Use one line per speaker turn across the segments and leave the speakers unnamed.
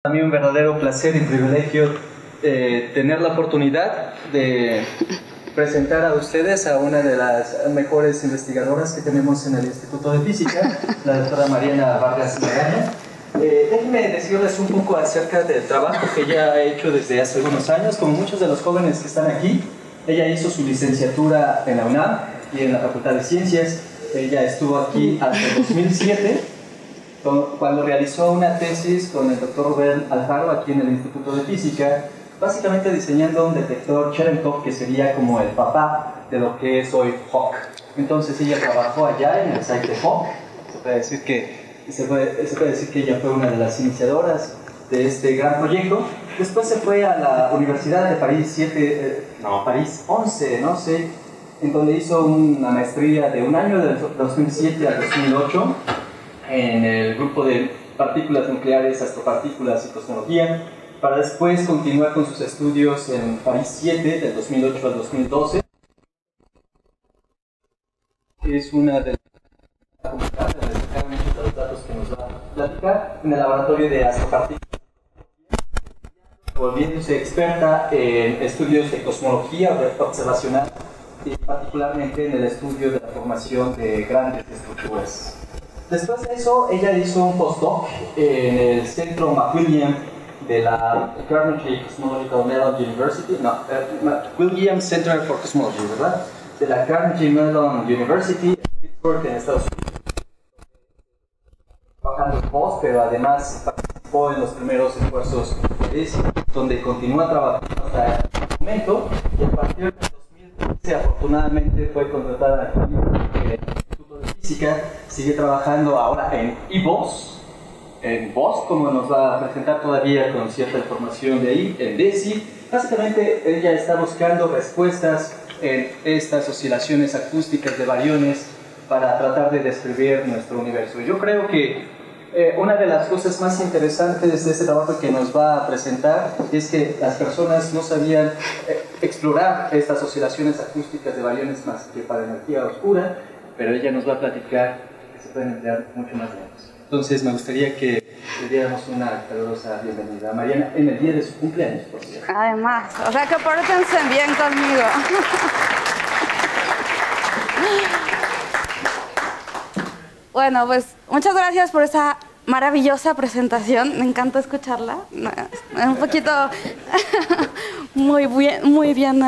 Para mí un verdadero placer y privilegio tener la oportunidad de presentar a ustedes a una de las mejores investigadoras que tenemos en el Instituto de Física, la doctora Mariana Vargas Magaña. Déjenme decirles un poco acerca del trabajo que ella ha hecho desde hace algunos años. Como muchos de los jóvenes que están aquí, ella hizo su licenciatura en la UNAM y en la Facultad de Ciencias. Ella estuvo aquí hasta el 2007, cuando realizó una tesis con el doctor Rubén Alfaro aquí en el Instituto de Física, básicamente diseñando un detector Cherenkov que sería como el papá de lo que es hoy HAWC. Entonces ella trabajó allá en el site de HAWC. Se puede decir que ella fue una de las iniciadoras de este gran proyecto. Después se fue a la Universidad de París 11, no sé, en donde hizo una maestría de un año, del 2007 al 2008, en el grupo de partículas nucleares, astropartículas y cosmología, para después continuar con sus estudios en París 7, del 2008 al 2012. Es una de las muchos de los datos que nos va a platicar en el laboratorio de astropartículas, volviéndose experta en estudios de cosmología observacional y particularmente en el estudio de la formación de grandes estructuras. Después de eso, ella hizo un postdoc en el Centro McWilliams de la Carnegie Cosmological Mellon University, Williams Center for Cosmology, ¿verdad? De la Carnegie Mellon University en Pittsburgh, en Estados Unidos. Trabajando en post, pero además participó en los primeros esfuerzos de DESI, donde continúa trabajando hasta el momento, y a partir del 2015, afortunadamente, fue contratada aquí en el Instituto de Física. Sigue trabajando ahora en eVoS, como nos va a presentar todavía con cierta información de ahí, en DESI. Básicamente ella está buscando respuestas en estas oscilaciones acústicas de bariones para tratar de describir nuestro universo. Yo creo que una de las cosas más interesantes de este trabajo que nos va a presentar es que las personas no sabían explorar estas oscilaciones acústicas de bariones más que para energía oscura, pero ella nos va a platicar que se pueden emplear mucho más lejos. Entonces me gustaría que le diéramos una calurosa bienvenida a Mariana en el día de su cumpleaños, por cierto.
Además, o sea que pórtense bien conmigo. Bueno, pues muchas gracias por esa maravillosa presentación. Me encanta escucharla. Un poquito muy bien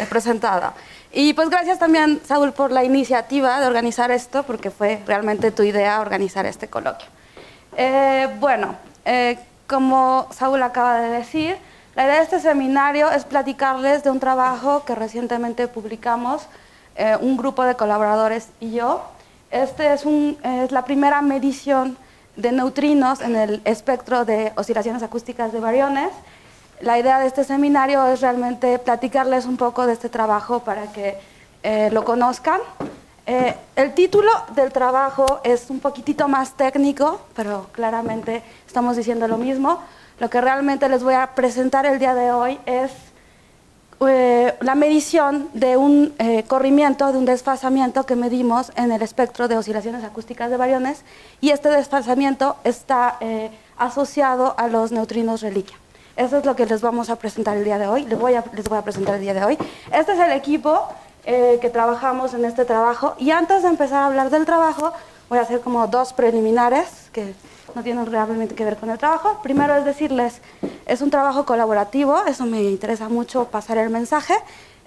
presentada. Y pues gracias también, Saúl, por la iniciativa de organizar esto, porque fue realmente tu idea organizar este coloquio. Como Saúl acaba de decir, la idea de este seminario es platicarles de un trabajo que recientemente publicamos, un grupo de colaboradores y yo. Este es la primera medición de neutrinos en el espectro de oscilaciones acústicas de bariones. La idea de este seminario es realmente platicarles un poco de este trabajo para que lo conozcan. El título del trabajo es un poquitito más técnico, pero claramente estamos diciendo lo mismo. Lo que realmente les voy a presentar el día de hoy es la medición de un corrimiento, de un desfasamiento que medimos en el espectro de oscilaciones acústicas de bariones, y este desfasamiento está asociado a los neutrinos reliquia. Eso es lo que les vamos a presentar el día de hoy, les voy a presentar el día de hoy. Este es el equipo que trabajamos en este trabajo, y antes de empezar a hablar del trabajo, voy a hacer como dos preliminares que no tienen realmente que ver con el trabajo. Primero es decirles, es un trabajo colaborativo, eso me interesa mucho pasar el mensaje.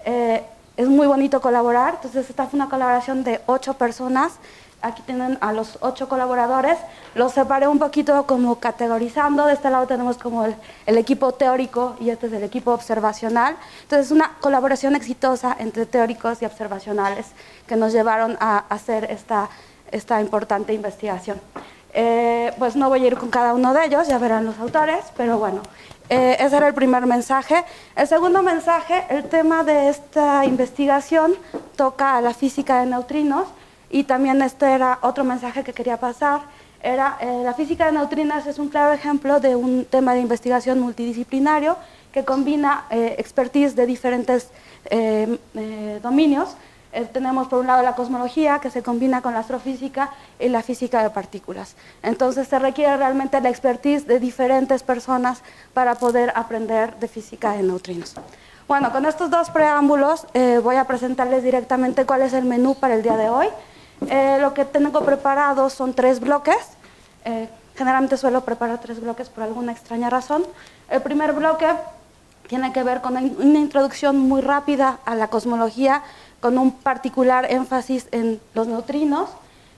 Es muy bonito colaborar, entonces esta fue una colaboración de 8 personas. Aquí tienen a los 8 colaboradores, los separé un poquito como categorizando. De este lado tenemos como el equipo teórico y este es el equipo observacional. Entonces es una colaboración exitosa entre teóricos y observacionales que nos llevaron a hacer esta importante investigación. Pues no voy a ir con cada uno de ellos, ya verán los autores, pero bueno, ese era el primer mensaje. El segundo mensaje, el tema de esta investigación toca a la física de neutrinos, y también este era otro mensaje que quería pasar. La física de neutrinos es un claro ejemplo de un tema de investigación multidisciplinario que combina expertise de diferentes dominios. Tenemos por un lado la cosmología, que se combina con la astrofísica y la física de partículas. Entonces se requiere realmente la expertise de diferentes personas para poder aprender de física de neutrinos. Bueno, con estos dos preámbulos voy a presentarles directamente cuál es el menú para el día de hoy. Lo que tengo preparado son 3 bloques. Generalmente suelo preparar 3 bloques por alguna extraña razón. El primer bloque tiene que ver con una introducción muy rápida a la cosmología, con un particular énfasis en los neutrinos.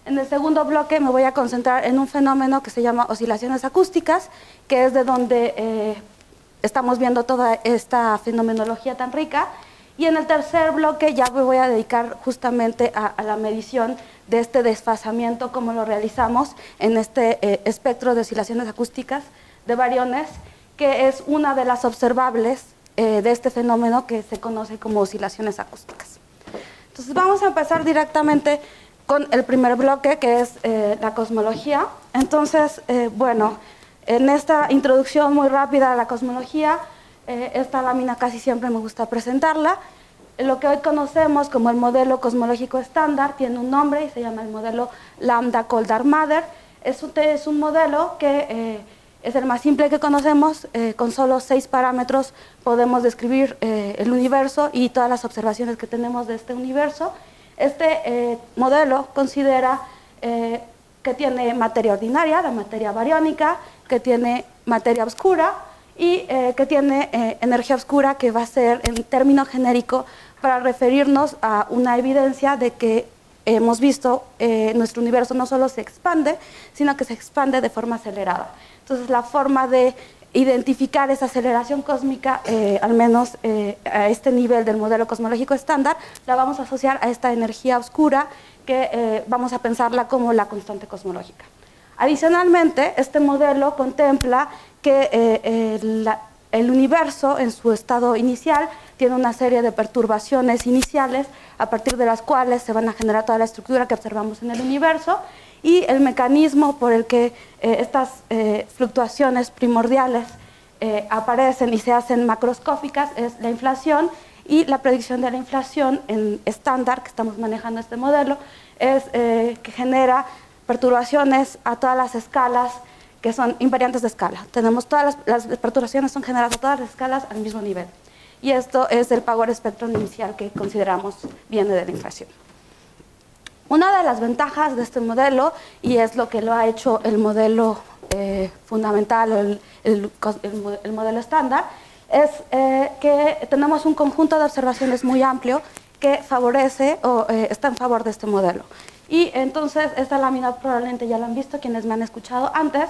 En el segundo bloque me voy a concentrar en un fenómeno que se llama oscilaciones acústicas, que es de donde estamos viendo toda esta fenomenología tan rica. Y en el tercer bloque ya me voy a dedicar justamente a la medición de este desfasamiento, como lo realizamos en este espectro de oscilaciones acústicas de bariones, que es una de las observables de este fenómeno que se conoce como oscilaciones acústicas. Entonces vamos a empezar directamente con el primer bloque, que es la cosmología. Entonces, bueno, en esta introducción muy rápida a la cosmología, esta lámina casi siempre me gusta presentarla. Lo que hoy conocemos como el modelo cosmológico estándar tiene un nombre y se llama el modelo Lambda-Koldar-Mather. Es un modelo que es el más simple que conocemos. Con solo 6 parámetros podemos describir el universo y todas las observaciones que tenemos de este universo. Este modelo considera que tiene materia ordinaria, la materia bariónica, que tiene materia oscura y que tiene energía oscura, que va a ser en término genérico para referirnos a una evidencia de que hemos visto nuestro universo no solo se expande, sino que se expande de forma acelerada. Entonces, la forma de identificar esa aceleración cósmica, al menos a este nivel del modelo cosmológico estándar, la vamos a asociar a esta energía oscura que vamos a pensarla como la constante cosmológica. Adicionalmente, este modelo contempla que el universo en su estado inicial tiene una serie de perturbaciones iniciales a partir de las cuales se van a generar toda la estructura que observamos en el universo, y el mecanismo por el que estas fluctuaciones primordiales aparecen y se hacen macroscópicas es la inflación, y la predicción de la inflación en estándar que estamos manejando este modelo es que genera perturbaciones a todas las escalas que son invariantes de escala. Tenemos todas las perturbaciones son generadas a todas las escalas al mismo nivel. Y esto es el power spectrum inicial que consideramos viene de la inflación. Una de las ventajas de este modelo, y es lo que lo ha hecho el modelo fundamental o el modelo estándar, es que tenemos un conjunto de observaciones muy amplio que favorece o está en favor de este modelo. Y entonces esta lámina probablemente ya la han visto quienes me han escuchado antes.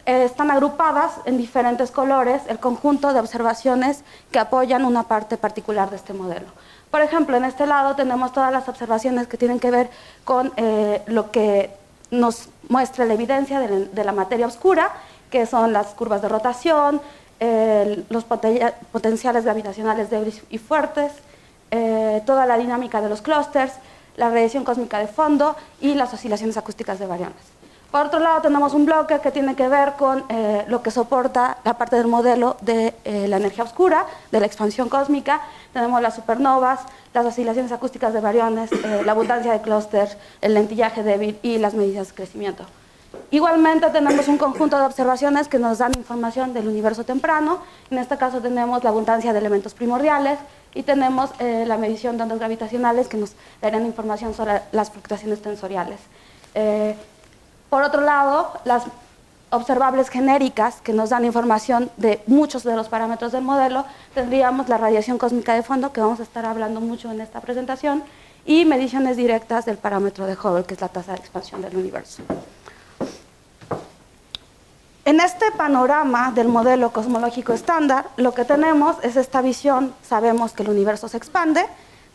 Están agrupadas en diferentes colores el conjunto de observaciones que apoyan una parte particular de este modelo. Por ejemplo, en este lado tenemos todas las observaciones que tienen que ver con lo que nos muestra la evidencia de la materia oscura, que son las curvas de rotación, los potenciales gravitacionales débiles y fuertes, toda la dinámica de los clústeres, la radiación cósmica de fondo y las oscilaciones acústicas de bariones. Por otro lado, tenemos un bloque que tiene que ver con lo que soporta la parte del modelo de la energía oscura, de la expansión cósmica. Tenemos las supernovas, las oscilaciones acústicas de bariones, la abundancia de clústeres, el lentillaje débil y las medidas de crecimiento. Igualmente tenemos un conjunto de observaciones que nos dan información del universo temprano. En este caso tenemos la abundancia de elementos primordiales y tenemos la medición de ondas gravitacionales que nos darán información sobre las fluctuaciones tensoriales. Por otro lado, las observables genéricas que nos dan información de muchos de los parámetros del modelo, tendríamos la radiación cósmica de fondo, que vamos a estar hablando mucho en esta presentación, y mediciones directas del parámetro de Hubble, que es la tasa de expansión del universo. En este panorama del modelo cosmológico estándar, lo que tenemos es esta visión. Sabemos que el universo se expande,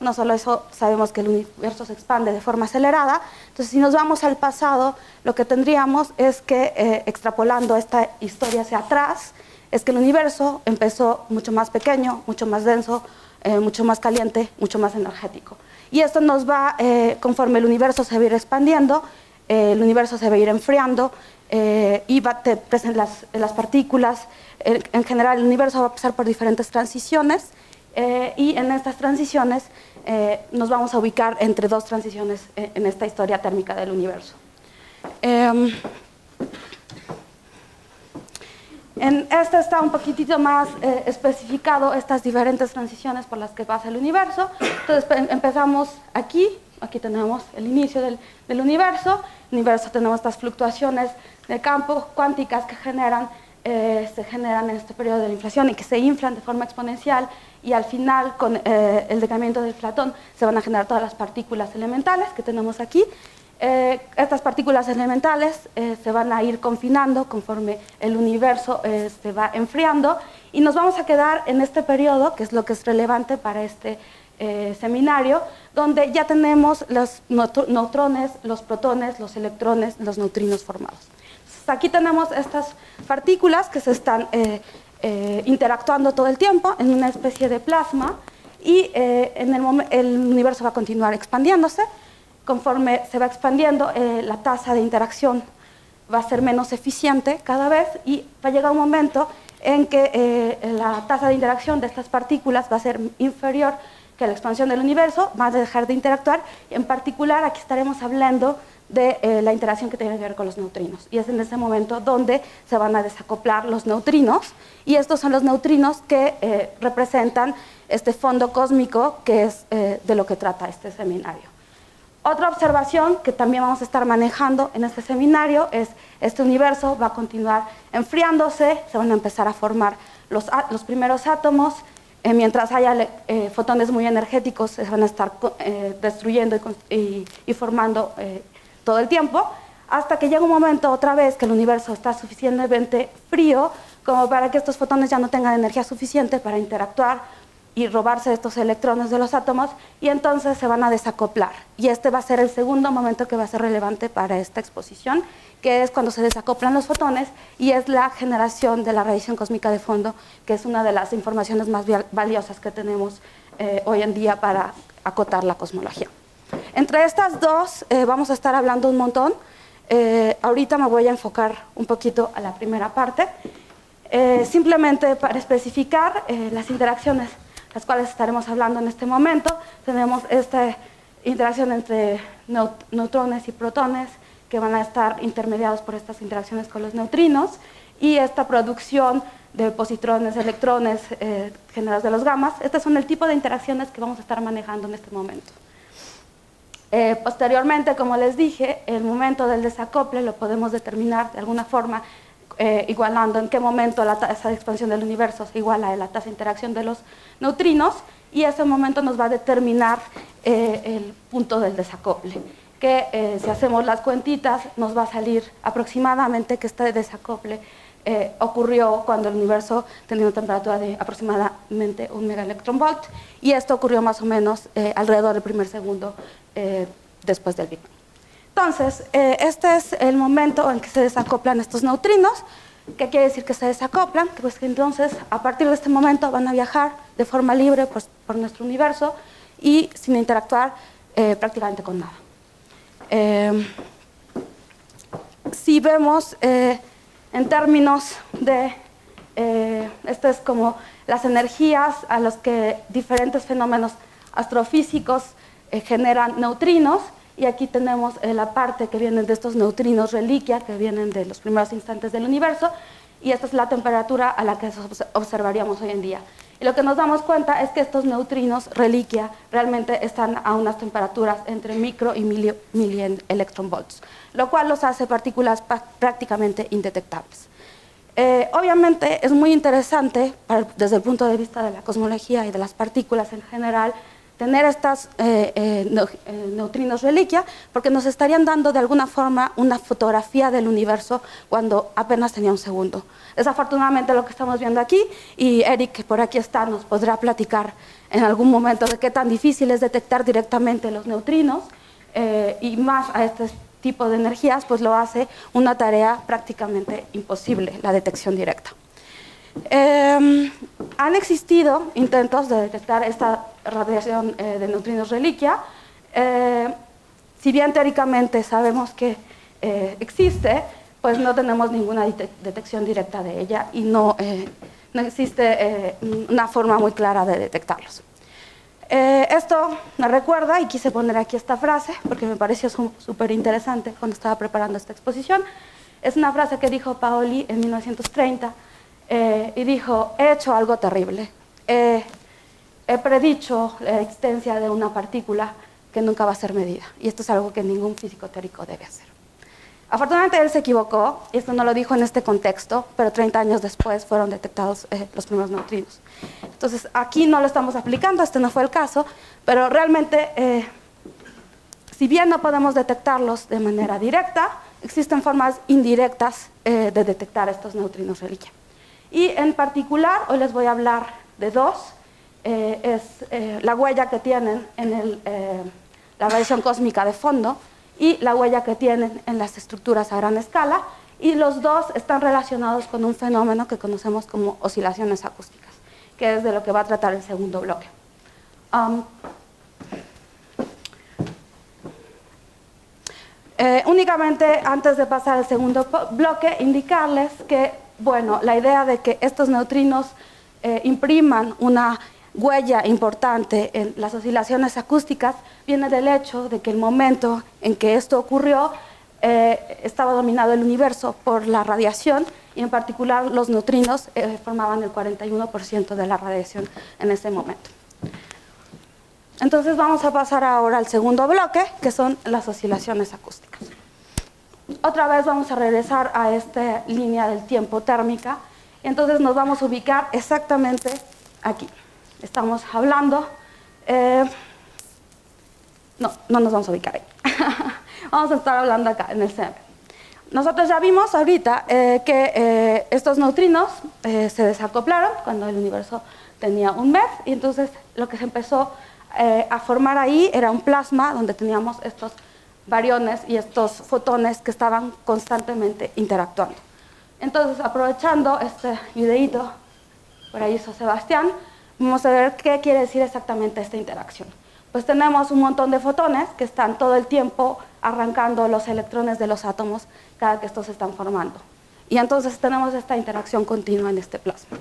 no solo eso, sabemos que el universo se expande de forma acelerada. Entonces, si nos vamos al pasado, lo que tendríamos es que, extrapolando esta historia hacia atrás, es que el universo empezó mucho más pequeño, mucho más denso, mucho más caliente, mucho más energético. Y esto nos va, conforme el universo se va a ir expandiendo, el universo se va a ir enfriando, y las partículas, en general el universo va a pasar por diferentes transiciones, y en estas transiciones nos vamos a ubicar entre dos transiciones en esta historia térmica del universo. En este está un poquitito más especificado estas diferentes transiciones por las que pasa el universo. Entonces empezamos aquí tenemos el inicio del universo. En el universo tenemos estas fluctuaciones de campo cuánticas que se generan en este periodo de la inflación y que se inflan de forma exponencial, y al final con el decaimiento del Platón se van a generar todas las partículas elementales que tenemos aquí. Estas partículas elementales se van a ir confinando conforme el universo se va enfriando, y nos vamos a quedar en este periodo, que es lo que es relevante para este seminario, donde ya tenemos los neutrones, los protones, los electrones, los neutrinos formados. Entonces, aquí tenemos estas partículas que se están interactuando todo el tiempo en una especie de plasma, y el universo va a continuar expandiéndose. Conforme se va expandiendo, la tasa de interacción va a ser menos eficiente cada vez, y va a llegar un momento en que la tasa de interacción de estas partículas va a ser inferior que la expansión del universo, va a dejar de interactuar. En particular, aquí estaremos hablando de la interacción que tiene que ver con los neutrinos, y es en ese momento donde se van a desacoplar los neutrinos, y estos son los neutrinos que representan este fondo cósmico, que es de lo que trata este seminario. Otra observación que también vamos a estar manejando en este seminario es este universo va a continuar enfriándose, se van a empezar a formar los primeros átomos, mientras haya fotones muy energéticos se van a estar destruyendo y formando todo el tiempo, hasta que llega un momento otra vez que el universo está suficientemente frío como para que estos fotones ya no tengan energía suficiente para interactuar y robarse estos electrones de los átomos, y entonces se van a desacoplar. Y este va a ser el segundo momento que va a ser relevante para esta exposición, que es cuando se desacoplan los fotones, y es la generación de la radiación cósmica de fondo, que es una de las informaciones más valiosas que tenemos hoy en día para acotar la cosmología. Entre estas dos vamos a estar hablando un montón. Ahorita me voy a enfocar un poquito a la primera parte, simplemente para especificar las interacciones las cuales estaremos hablando en este momento. Tenemos esta interacción entre neutrones y protones, que van a estar intermediados por estas interacciones con los neutrinos, y esta producción de positrones, electrones generados de los gamas. Estos son el tipo de interacciones que vamos a estar manejando en este momento. Posteriormente, como les dije, el momento del desacople lo podemos determinar de alguna forma igualando en qué momento la tasa de expansión del universo se iguala a la tasa de interacción de los neutrinos, y ese momento nos va a determinar el punto del desacople, que si hacemos las cuentitas nos va a salir aproximadamente que este desacople ocurrió cuando el universo tenía una temperatura de aproximadamente 1 megaelectronvolt, y esto ocurrió más o menos alrededor del primer segundo después del Big Bang. Entonces, este es el momento en que se desacoplan estos neutrinos. ¿Qué quiere decir que se desacoplan? Pues que entonces, a partir de este momento, van a viajar de forma libre por nuestro universo y sin interactuar prácticamente con nada. Si vemos en términos de, esto es como las energías a las que diferentes fenómenos astrofísicos generan neutrinos, y aquí tenemos la parte que vienen de estos neutrinos reliquia, que vienen de los primeros instantes del universo, y esta es la temperatura a la que observaríamos hoy en día. Y lo que nos damos cuenta es que estos reliquia realmente están a unas temperaturas entre micro y milielectronvolts, lo cual los hace partículas prácticamente indetectables. Obviamente es muy interesante desde el punto de vista de la cosmología y de las partículas en general tener estos neutrinos reliquia, porque nos estarían dando de alguna forma una fotografía del universo cuando apenas tenía un segundo. Desafortunadamente lo que estamos viendo aquí, y Eric, que por aquí está, nos podrá platicar en algún momento de qué tan difícil es detectar directamente los neutrinos, y más a este tipo de energías, pues lo hace una tarea prácticamente imposible, la detección directa. Han existido intentos de detectar esta radiación de neutrinos reliquia. Si bien teóricamente sabemos que existe, pues no tenemos ninguna detección directa de ella, y no no existe una forma muy clara de detectarlos. Esto me recuerda, y quise poner aquí esta frase porque me pareció súper interesante cuando estaba preparando esta exposición. Es una frase que dijo Paoli en 1930 y dijo: he hecho algo terrible, he predicho la existencia de una partícula que nunca va a ser medida, y esto es algo que ningún físico teórico debe hacer. Afortunadamente él se equivocó, y esto no lo dijo en este contexto, pero 30 años después fueron detectados los primeros neutrinos. Entonces aquí no lo estamos aplicando, este no fue el caso, pero realmente, si bien no podemos detectarlos de manera directa, existen formas indirectas de detectar estos neutrinos reliquia. Y en particular, hoy les voy a hablar de dos. Es la huella que tienen en la radiación cósmica de fondo y la huella que tienen en las estructuras a gran escala, y los dos están relacionados con un fenómeno que conocemos como oscilaciones acústicas, que es de lo que va a tratar el segundo bloque. Únicamente antes de pasar al segundo bloque, indicarles que, bueno, la idea de que estos neutrinos impriman una huella importante en las oscilaciones acústicas viene del hecho de que el momento en que esto ocurrió estaba dominado el universo por la radiación, y en particular los neutrinos formaban el 41% de la radiación en ese momento. Entonces vamos a pasar ahora al segundo bloque, que son las oscilaciones acústicas. Otra vez vamos a regresar a esta línea del tiempo térmica, y entonces nos vamos a ubicar exactamente aquí. Estamos hablando, no nos vamos a ubicar ahí, vamos a estar hablando acá en el centro. Nosotros ya vimos ahorita que estos neutrinos se desacoplaron cuando el universo tenía un MEV, y entonces lo que se empezó a formar ahí era un plasma donde teníamos estos bariones y estos fotones que estaban constantemente interactuando. Entonces, aprovechando este videíto, por ahí hizo Sebastián, vamos a ver qué quiere decir exactamente esta interacción. Pues tenemos un montón de fotones que están todo el tiempo arrancando los electrones de los átomos cada que estos se están formando. Y entonces tenemos esta interacción continua en este plasma.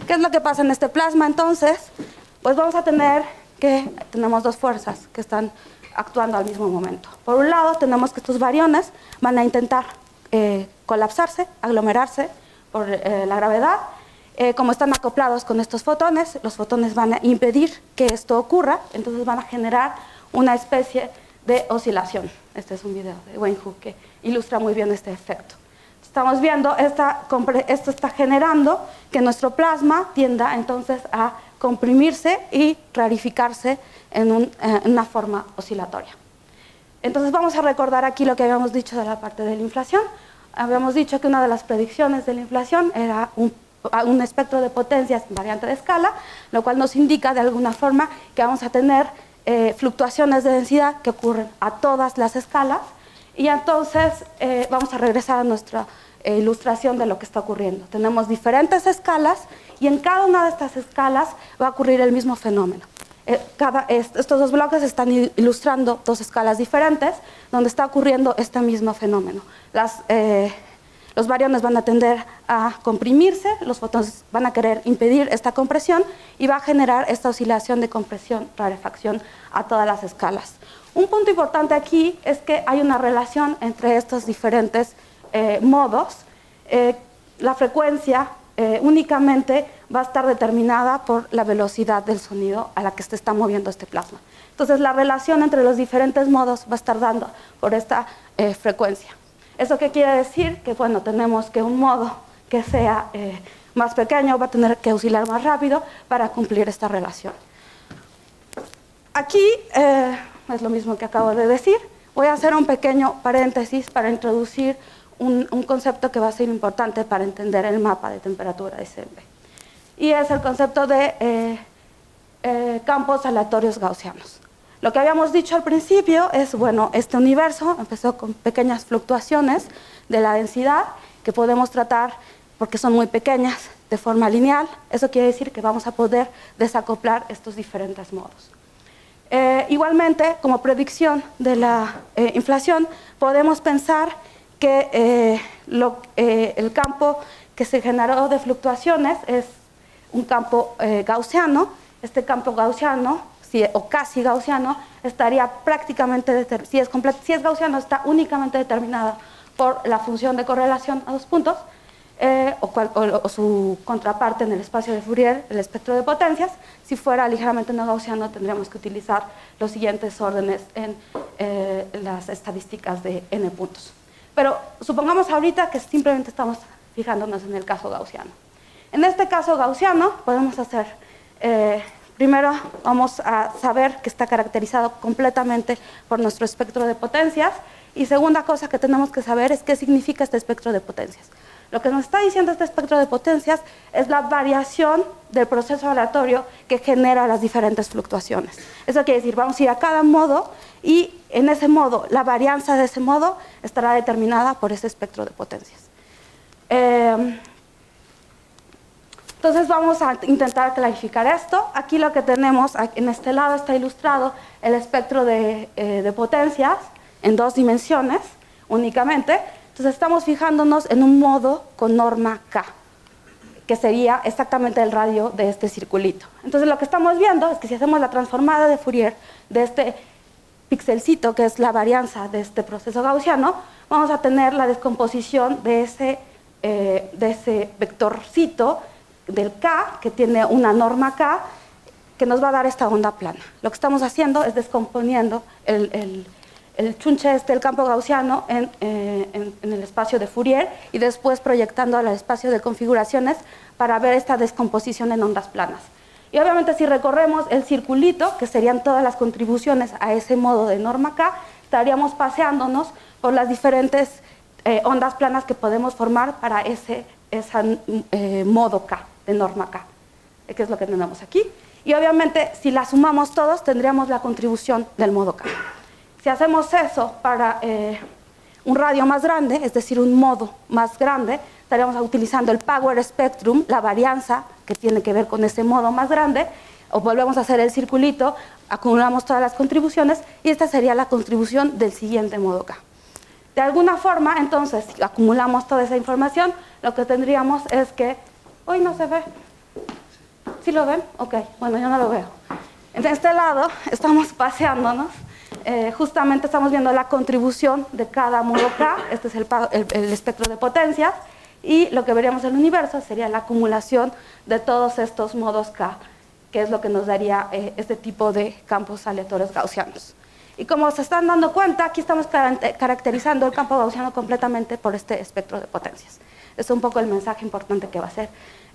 ¿Qué es lo que pasa en este plasma entonces? Pues vamos a tener que tenemos dos fuerzas que están actuando al mismo momento. Por un lado, tenemos que estos bariones van a intentar colapsarse, aglomerarse por la gravedad. Como están acoplados con estos fotones, los fotones van a impedir que esto ocurra, entonces van a generar una especie de oscilación. Este es un video de Wayne Hu que ilustra muy bien este efecto. Estamos viendo, esto está generando que nuestro plasma tienda entonces a comprimirse y rarificarse en una forma oscilatoria. Entonces vamos a recordar aquí lo que habíamos dicho de la parte de la inflación. Habíamos dicho que una de las predicciones de la inflación era un espectro de potencias invariante de escala, lo cual nos indica de alguna forma que vamos a tener fluctuaciones de densidad que ocurren a todas las escalas, y entonces vamos a regresar a nuestra ilustración de lo que está ocurriendo. Tenemos diferentes escalas y en cada una de estas escalas va a ocurrir el mismo fenómeno. Estos dos bloques están ilustrando dos escalas diferentes donde está ocurriendo este mismo fenómeno. Los bariones van a tender a comprimirse, los fotones van a querer impedir esta compresión y va a generar esta oscilación de compresión-rarefacción a todas las escalas. Un punto importante aquí es que hay una relación entre estos diferentes modos. La frecuencia únicamente va a estar determinada por la velocidad del sonido a la que se está moviendo este plasma. Entonces la relación entre los diferentes modos va a estar dando por esta frecuencia. ¿Eso qué quiere decir? Que bueno, tenemos que un modo que sea más pequeño va a tener que oscilar más rápido para cumplir esta relación. Aquí es lo mismo que acabo de decir. Voy a hacer un pequeño paréntesis para introducir un concepto que va a ser importante para entender el mapa de temperatura de CMB. Y es el concepto de campos aleatorios gaussianos. Lo que habíamos dicho al principio es, bueno, este universo empezó con pequeñas fluctuaciones de la densidad que podemos tratar, porque son muy pequeñas, de forma lineal. Eso quiere decir que vamos a poder desacoplar estos diferentes modos. Igualmente, como predicción de la inflación, podemos pensar que el campo que se generó de fluctuaciones es un campo gaussiano. Este campo gaussiano, o casi gaussiano, estaría prácticamente, si es gaussiano, está únicamente determinado por la función de correlación a dos puntos, o su contraparte en el espacio de Fourier, el espectro de potencias. Si fuera ligeramente no gaussiano, tendríamos que utilizar los siguientes órdenes en las estadísticas de n puntos. Pero supongamos ahorita que simplemente estamos fijándonos en el caso gaussiano. En este caso gaussiano podemos hacer, primero vamos a saber que está caracterizado completamente por nuestro espectro de potencias, y segunda cosa que tenemos que saber es qué significa este espectro de potencias. Lo que nos está diciendo este espectro de potencias es la variación del proceso aleatorio que genera las diferentes fluctuaciones. Eso quiere decir, vamos a ir a cada modo y en ese modo, la varianza de ese modo estará determinada por ese espectro de potencias. Entonces vamos a intentar clarificar esto. Aquí lo que tenemos, en este lado está ilustrado el espectro de potencias en dos dimensiones únicamente. Entonces estamos fijándonos en un modo con norma K, que sería exactamente el radio de este circulito. Entonces lo que estamos viendo es que si hacemos la transformada de Fourier de este pixelcito, que es la varianza de este proceso gaussiano, vamos a tener la descomposición de ese vectorcito del K, que tiene una norma K, que nos va a dar esta onda plana. Lo que estamos haciendo es descomponiendo el chunche el campo gaussiano en el espacio de Fourier y después proyectando al espacio de configuraciones para ver esta descomposición en ondas planas. Y obviamente si recorremos el circulito, que serían todas las contribuciones a ese modo de norma K, estaríamos paseándonos por las diferentes ondas planas que podemos formar para ese modo K, de norma K, que es lo que tenemos aquí. Y obviamente si la sumamos todos, tendríamos la contribución del modo K. Si hacemos eso para un radio más grande, es decir, un modo más grande, estaríamos utilizando el power spectrum, la varianza que tiene que ver con ese modo más grande, o volvemos a hacer el circulito, acumulamos todas las contribuciones y esta sería la contribución del siguiente modo K. De alguna forma, entonces, si acumulamos toda esa información, lo que tendríamos es que, hoy no se ve, ¿sí lo ven? Ok, bueno, yo no lo veo. En este lado estamos paseándonos. Justamente estamos viendo la contribución de cada modo K, este es el espectro de potencias, y lo que veríamos en el universo sería la acumulación de todos estos modos K, que es lo que nos daría este tipo de campos aleatorios gaussianos. Y como se están dando cuenta, aquí estamos caracterizando el campo gaussiano completamente por este espectro de potencias. Es un poco el mensaje importante que va a ser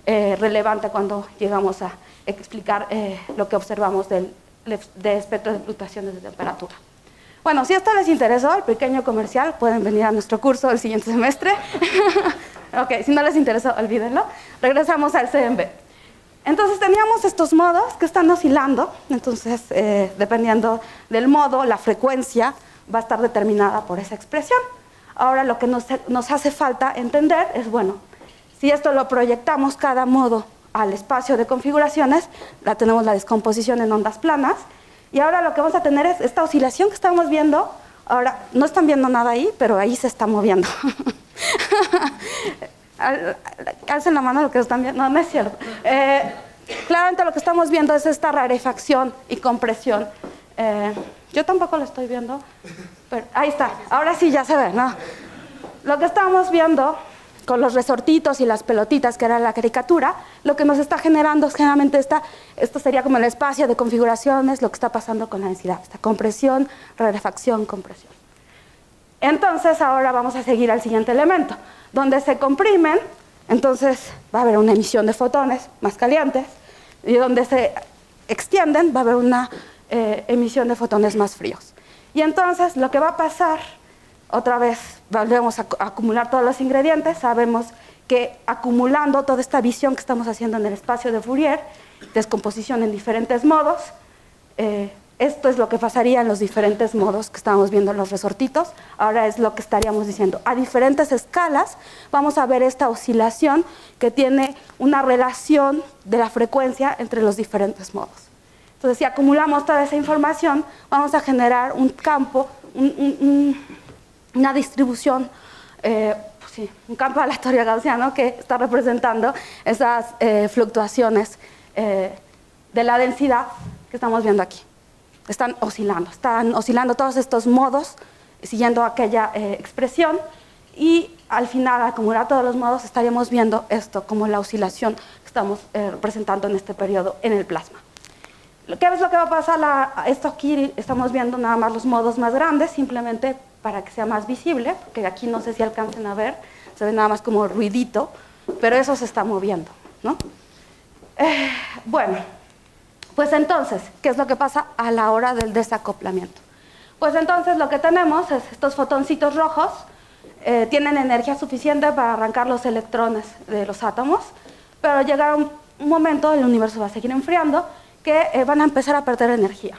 relevante cuando llegamos a explicar lo que observamos de espectro de fluctuaciones de temperatura. Bueno, si esto les interesó, el pequeño comercial, pueden venir a nuestro curso el siguiente semestre. Ok, si no les interesó, olvídenlo. Regresamos al CMB. Entonces teníamos estos modos que están oscilando, entonces dependiendo del modo, la frecuencia va a estar determinada por esa expresión. Ahora lo que nos hace falta entender es, bueno, si esto lo proyectamos cada modo al espacio de configuraciones, tenemos la descomposición en ondas planas, y ahora lo que vamos a tener es esta oscilación que estamos viendo. Ahora, no están viendo nada ahí, pero ahí se está moviendo. Alcen la mano lo que están viendo. No, no es cierto. Claramente lo que estamos viendo es esta rarefacción y compresión. Yo tampoco lo estoy viendo, pero ahí está. Ahora sí ya se ve, ¿no? Lo que estamos viendo con los resortitos y las pelotitas, que era la caricatura, lo que nos está generando es generalmente esto sería como el espacio de configuraciones, lo que está pasando con la densidad, esta compresión, rarefacción, compresión. Entonces ahora vamos a seguir al siguiente elemento, donde se comprimen, entonces va a haber una emisión de fotones más calientes, y donde se extienden va a haber una emisión de fotones más fríos. Y entonces lo que va a pasar, otra vez volvemos a acumular todos los ingredientes, sabemos que acumulando toda esta visión que estamos haciendo en el espacio de Fourier, descomposición en diferentes modos, esto es lo que pasaría en los diferentes modos que estábamos viendo en los resortitos. Ahora es lo que estaríamos diciendo. A diferentes escalas vamos a ver esta oscilación que tiene una relación de la frecuencia entre los diferentes modos. Entonces, si acumulamos toda esa información, vamos a generar un campo, una distribución sí, un campo aleatorio gaussiano que está representando esas fluctuaciones de la densidad que estamos viendo aquí. Están oscilando todos estos modos siguiendo aquella expresión, y al final, al acumular todos los modos, estaríamos viendo esto como la oscilación que estamos representando en este periodo en el plasma. ¿Qué es lo que va a pasar? Esto aquí estamos viendo nada más los modos más grandes, simplemente para que sea más visible, porque aquí no sé si alcancen a ver, se ve nada más como ruidito, pero eso se está moviendo, ¿no? Bueno, pues entonces, ¿qué es lo que pasa a la hora del desacoplamiento? Pues entonces lo que tenemos es estos fotoncitos rojos, tienen energía suficiente para arrancar los electrones de los átomos, pero llegará un momento, el universo va a seguir enfriando, que van a empezar a perder energía.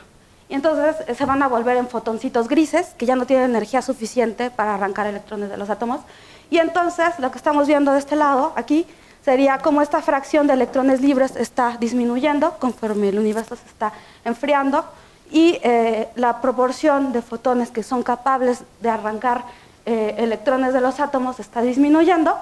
Y entonces se van a volver en fotoncitos grises, que ya no tienen energía suficiente para arrancar electrones de los átomos. Y entonces lo que estamos viendo de este lado, aquí, sería como esta fracción de electrones libres está disminuyendo conforme el universo se está enfriando, y la proporción de fotones que son capaces de arrancar electrones de los átomos está disminuyendo.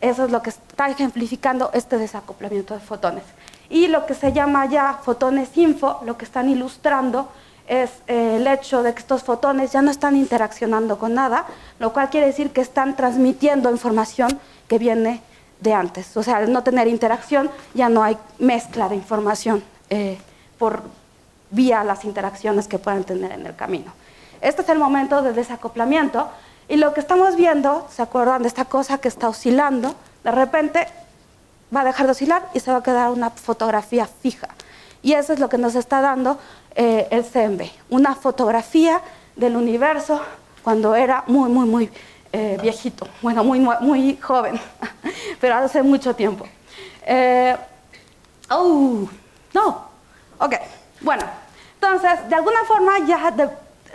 Eso es lo que está ejemplificando este desacoplamiento de fotones. Y lo que se llama ya fotones info, lo que están ilustrando es el hecho de que estos fotones ya no están interaccionando con nada, lo cual quiere decir que están transmitiendo información que viene de antes. O sea, al no tener interacción, ya no hay mezcla de información por vía las interacciones que puedan tener en el camino. Este es el momento de desacoplamiento, y lo que estamos viendo, ¿se acuerdan de esta cosa que está oscilando? De repente va a dejar de oscilar y se va a quedar una fotografía fija. Y eso es lo que nos está dando el CMB, una fotografía del universo cuando era muy viejito, bueno, muy joven, pero hace mucho tiempo. Bueno, entonces, de alguna forma, ya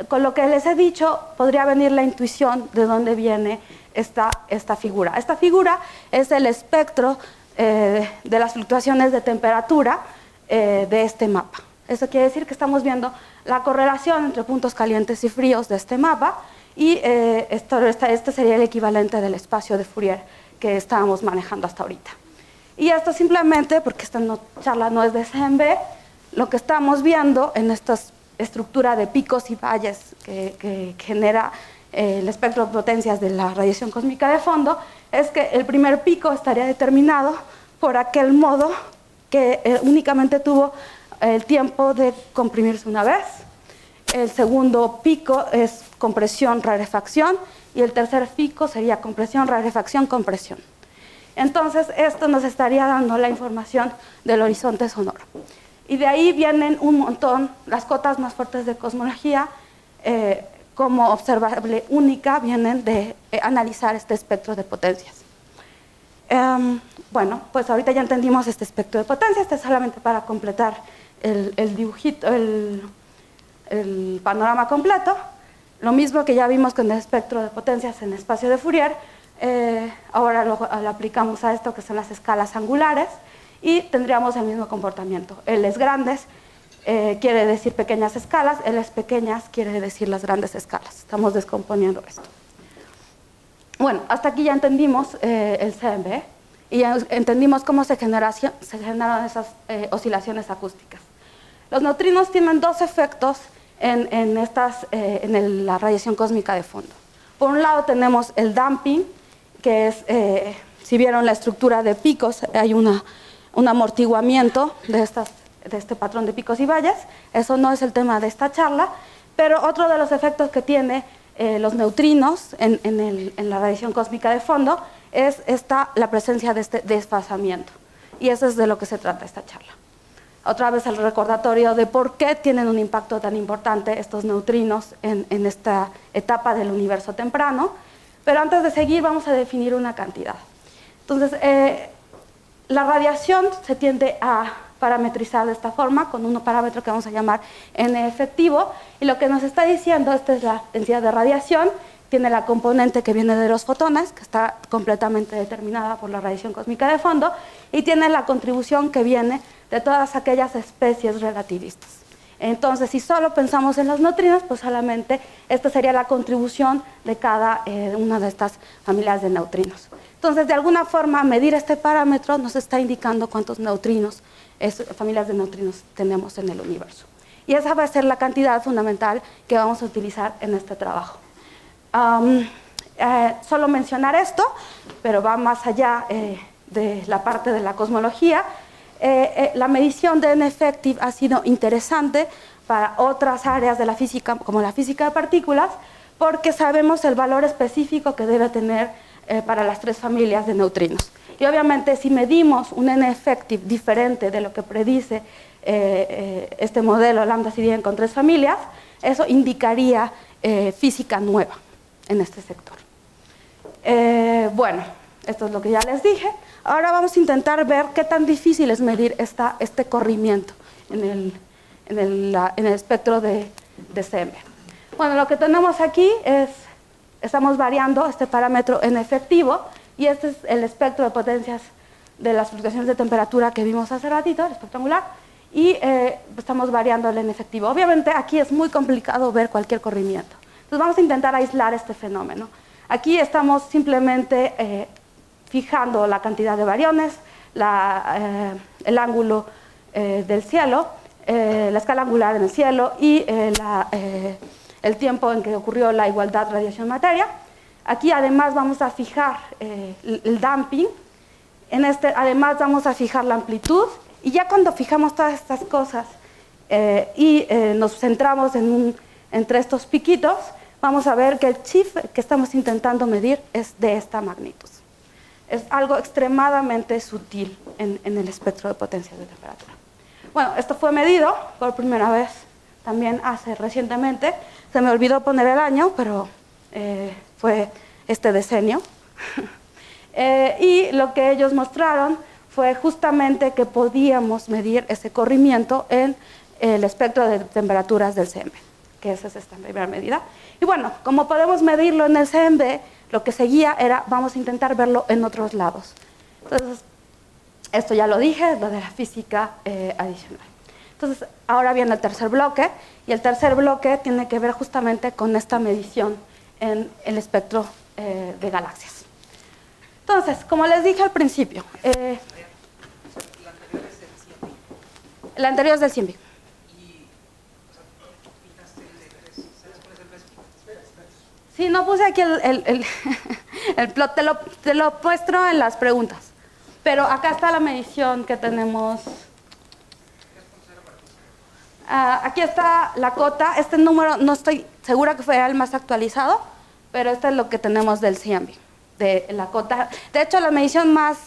con lo que les he dicho, podría venir la intuición de dónde viene esta figura. Esta figura es el espectro de las fluctuaciones de temperatura de este mapa. Eso quiere decir que estamos viendo la correlación entre puntos calientes y fríos de este mapa, y este sería el equivalente del espacio de Fourier que estábamos manejando hasta ahorita. Y esto simplemente, porque esta charla no es de CMB, lo que estamos viendo en esta estructura de picos y valles que genera el espectro de potencias de la radiación cósmica de fondo, es que el primer pico estaría determinado por aquel modo que únicamente tuvo el tiempo de comprimirse una vez. El segundo pico es compresión, rarefacción, y el tercer pico sería compresión, rarefacción, compresión. Entonces, esto nos estaría dando la información del horizonte sonoro. Y de ahí vienen un montón, las cotas más fuertes de cosmología, como observable única, vienen de analizar este espectro de potencias. Bueno, pues ahorita ya entendimos este espectro de potencias, este es solamente para completar el dibujito, el panorama completo. Lo mismo que ya vimos con el espectro de potencias en espacio de Fourier, ahora lo aplicamos a esto que son las escalas angulares, y tendríamos el mismo comportamiento. Ls grandes quiere decir pequeñas escalas, Ls pequeñas quiere decir las grandes escalas. Estamos descomponiendo esto. Bueno, hasta aquí ya entendimos el CMB, y ya entendimos cómo se generaron esas oscilaciones acústicas. Los neutrinos tienen dos efectos en la radiación cósmica de fondo. Por un lado tenemos el damping, que es, si vieron la estructura de picos, hay un amortiguamiento de este patrón de picos y valles. Eso no es el tema de esta charla, pero otro de los efectos que tiene los neutrinos en la radiación cósmica de fondo es la presencia de este desfasamiento, y eso es de lo que se trata esta charla. Otra vez el recordatorio de por qué tienen un impacto tan importante estos neutrinos en esta etapa del universo temprano, pero antes de seguir vamos a definir una cantidad. Entonces, la radiación se tiende a parametrizar de esta forma, con un parámetro que vamos a llamar n efectivo, y lo que nos está diciendo, esta es la densidad de radiación, tiene la componente que viene de los fotones, que está completamente determinada por la radiación cósmica de fondo, y tiene la contribución que viene de todas aquellas especies relativistas. Entonces, si solo pensamos en los neutrinos, pues solamente esta sería la contribución de cada una de estas familias de neutrinos. Entonces, de alguna forma, medir este parámetro nos está indicando cuántos neutrinos, familias de neutrinos tenemos en el universo. Y esa va a ser la cantidad fundamental que vamos a utilizar en este trabajo. Solo mencionar esto, pero va más allá de la parte de la cosmología. La medición de N-effective ha sido interesante para otras áreas de la física, como la física de partículas, porque sabemos el valor específico que debe tener para las tres familias de neutrinos. Y obviamente si medimos un N-effective diferente de lo que predice este modelo lambda CDN con tres familias, eso indicaría física nueva en este sector. Bueno, esto es lo que ya les dije. Ahora vamos a intentar ver qué tan difícil es medir este corrimiento en el espectro de CM. Bueno, lo que tenemos aquí es, estamos variando este parámetro en efectivo, y este es el espectro de potencias de las fluctuaciones de temperatura que vimos hace ratito, el espectro angular, y estamos variando el en efectivo. Obviamente aquí es muy complicado ver cualquier corrimiento. Entonces vamos a intentar aislar este fenómeno. Aquí estamos simplemente fijando la cantidad de bariones, el ángulo del cielo, la escala angular en el cielo y el tiempo en que ocurrió la igualdad radiación-materia. Aquí además vamos a fijar el damping, además vamos a fijar la amplitud, y ya cuando fijamos todas estas cosas y nos centramos entre estos piquitos, vamos a ver que el shift que estamos intentando medir es de esta magnitud. Es algo extremadamente sutil en el espectro de potencias de temperatura. Bueno, esto fue medido por primera vez también recientemente. Se me olvidó poner el año, pero fue este decenio. Y lo que ellos mostraron fue justamente que podíamos medir ese corrimiento en el espectro de temperaturas del CMB, que esa es esta primera medida. Y bueno, como podemos medirlo en el CMB, lo que seguía era, vamos a intentar verlo en otros lados. Entonces, esto ya lo dije, lo de la física adicional. Entonces, ahora viene el tercer bloque, y el tercer bloque tiene que ver justamente con esta medición en el espectro de galaxias. Entonces, como les dije al principio, la anterior es del CMB. Sí, no puse aquí el plot, te lo muestro en las preguntas. Pero acá está la medición que tenemos. Aquí está la cota. Este número no estoy segura que fue el más actualizado, pero este es lo que tenemos del CMB, de la cota. De hecho, la medición más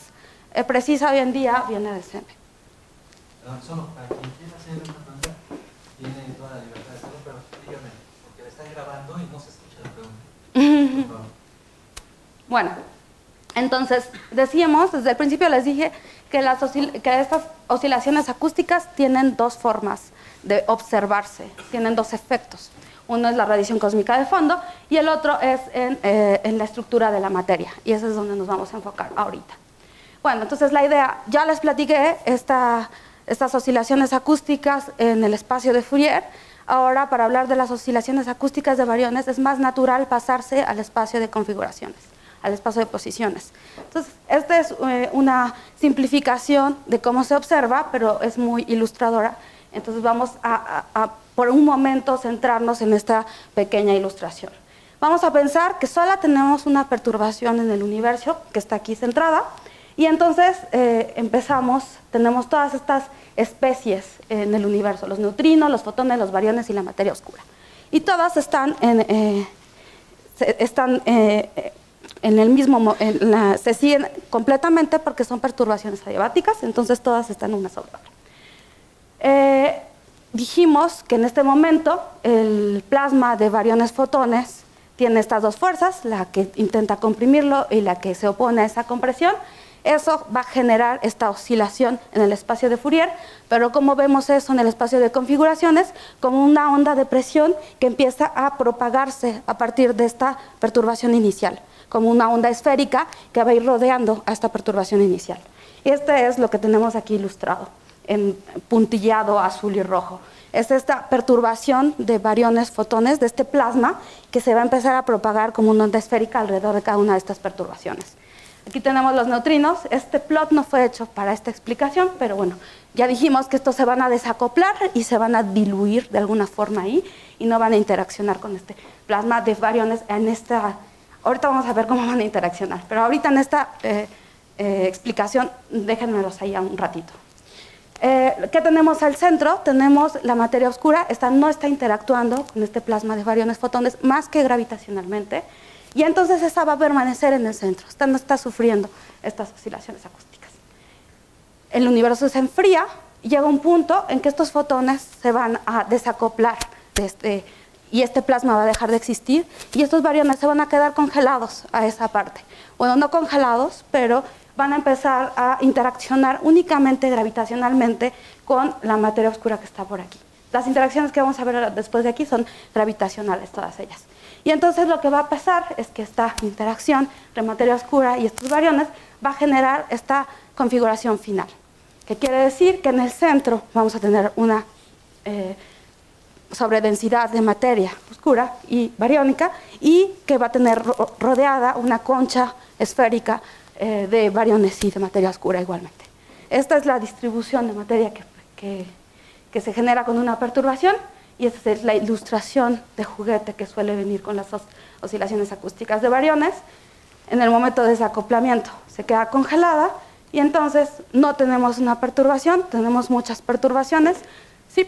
precisa hoy en día viene del CMB.
Solo para quien quiera hacer una pregunta, tiene toda la libertad de hacerlo, pero dígame, porque la están grabando y no se escucha la pregunta.
Bueno, entonces decíamos, desde el principio les dije que estas oscilaciones acústicas tienen dos formas de observarse, tienen dos efectos. Uno es la radiación cósmica de fondo y el otro es en la estructura de la materia, y ese es donde nos vamos a enfocar ahorita. Bueno, entonces la idea, ya les platiqué estas oscilaciones acústicas en el espacio de Fourier. Ahora, para hablar de las oscilaciones acústicas de bariones, es más natural pasarse al espacio de configuraciones, al espacio de posiciones. Entonces, esta es una simplificación de cómo se observa, pero es muy ilustradora. Entonces, vamos a por un momento centrarnos en esta pequeña ilustración. Vamos a pensar que solo tenemos una perturbación en el universo, que está aquí centrada, y entonces tenemos todas estas especies en el universo, los neutrinos, los fotones, los bariones y la materia oscura. Y todas están en el mismo, se siguen completamente porque son perturbaciones adiabáticas, entonces todas están una sobre otra. Dijimos que en este momento el plasma de bariones fotones tiene estas dos fuerzas, la que intenta comprimirlo y la que se opone a esa compresión. Eso va a generar esta oscilación en el espacio de Fourier, pero como vemos eso en el espacio de configuraciones, como una onda de presión que empieza a propagarse a partir de esta perturbación inicial, como una onda esférica que va a ir rodeando a esta perturbación inicial. Y este es lo que tenemos aquí ilustrado. en puntillado azul y rojo. Es esta perturbación de bariones, fotones de este plasma que se va a empezar a propagar como una onda esférica alrededor de cada una de estas perturbaciones. Aquí tenemos los neutrinos. Este plot no fue hecho para esta explicación, pero bueno, ya dijimos que estos se van a desacoplar y se van a diluir de alguna forma ahí y no van a interaccionar con este plasma de bariones en esta... Ahorita vamos a ver cómo van a interaccionar, pero ahorita en esta explicación déjenmelos ahí un ratito. ¿Qué tenemos al centro? Tenemos la materia oscura. Esta no está interactuando con este plasma de bariones, fotones, más que gravitacionalmente. Y entonces esta va a permanecer en el centro. Esta no está sufriendo estas oscilaciones acústicas. El universo se enfría y llega un punto en que estos fotones se van a desacoplar y este plasma va a dejar de existir y estos bariones se van a quedar congelados a esa parte. Bueno, no congelados, pero van a empezar a interaccionar únicamente gravitacionalmente con la materia oscura que está por aquí. Las interacciones que vamos a ver después de aquí son gravitacionales, todas ellas. Y entonces lo que va a pasar es que esta interacción entre materia oscura y estos bariones va a generar esta configuración final, que quiere decir que en el centro vamos a tener una sobredensidad de materia oscura y bariónica y que va a tener rodeada una concha esférica de bariones y de materia oscura igualmente. Esta es la distribución de materia que se genera con una perturbación y esta es la ilustración de juguete que suele venir con las oscilaciones acústicas de bariones. En el momento de desacoplamiento se queda congelada y entonces no tenemos una perturbación, tenemos muchas perturbaciones. Sí.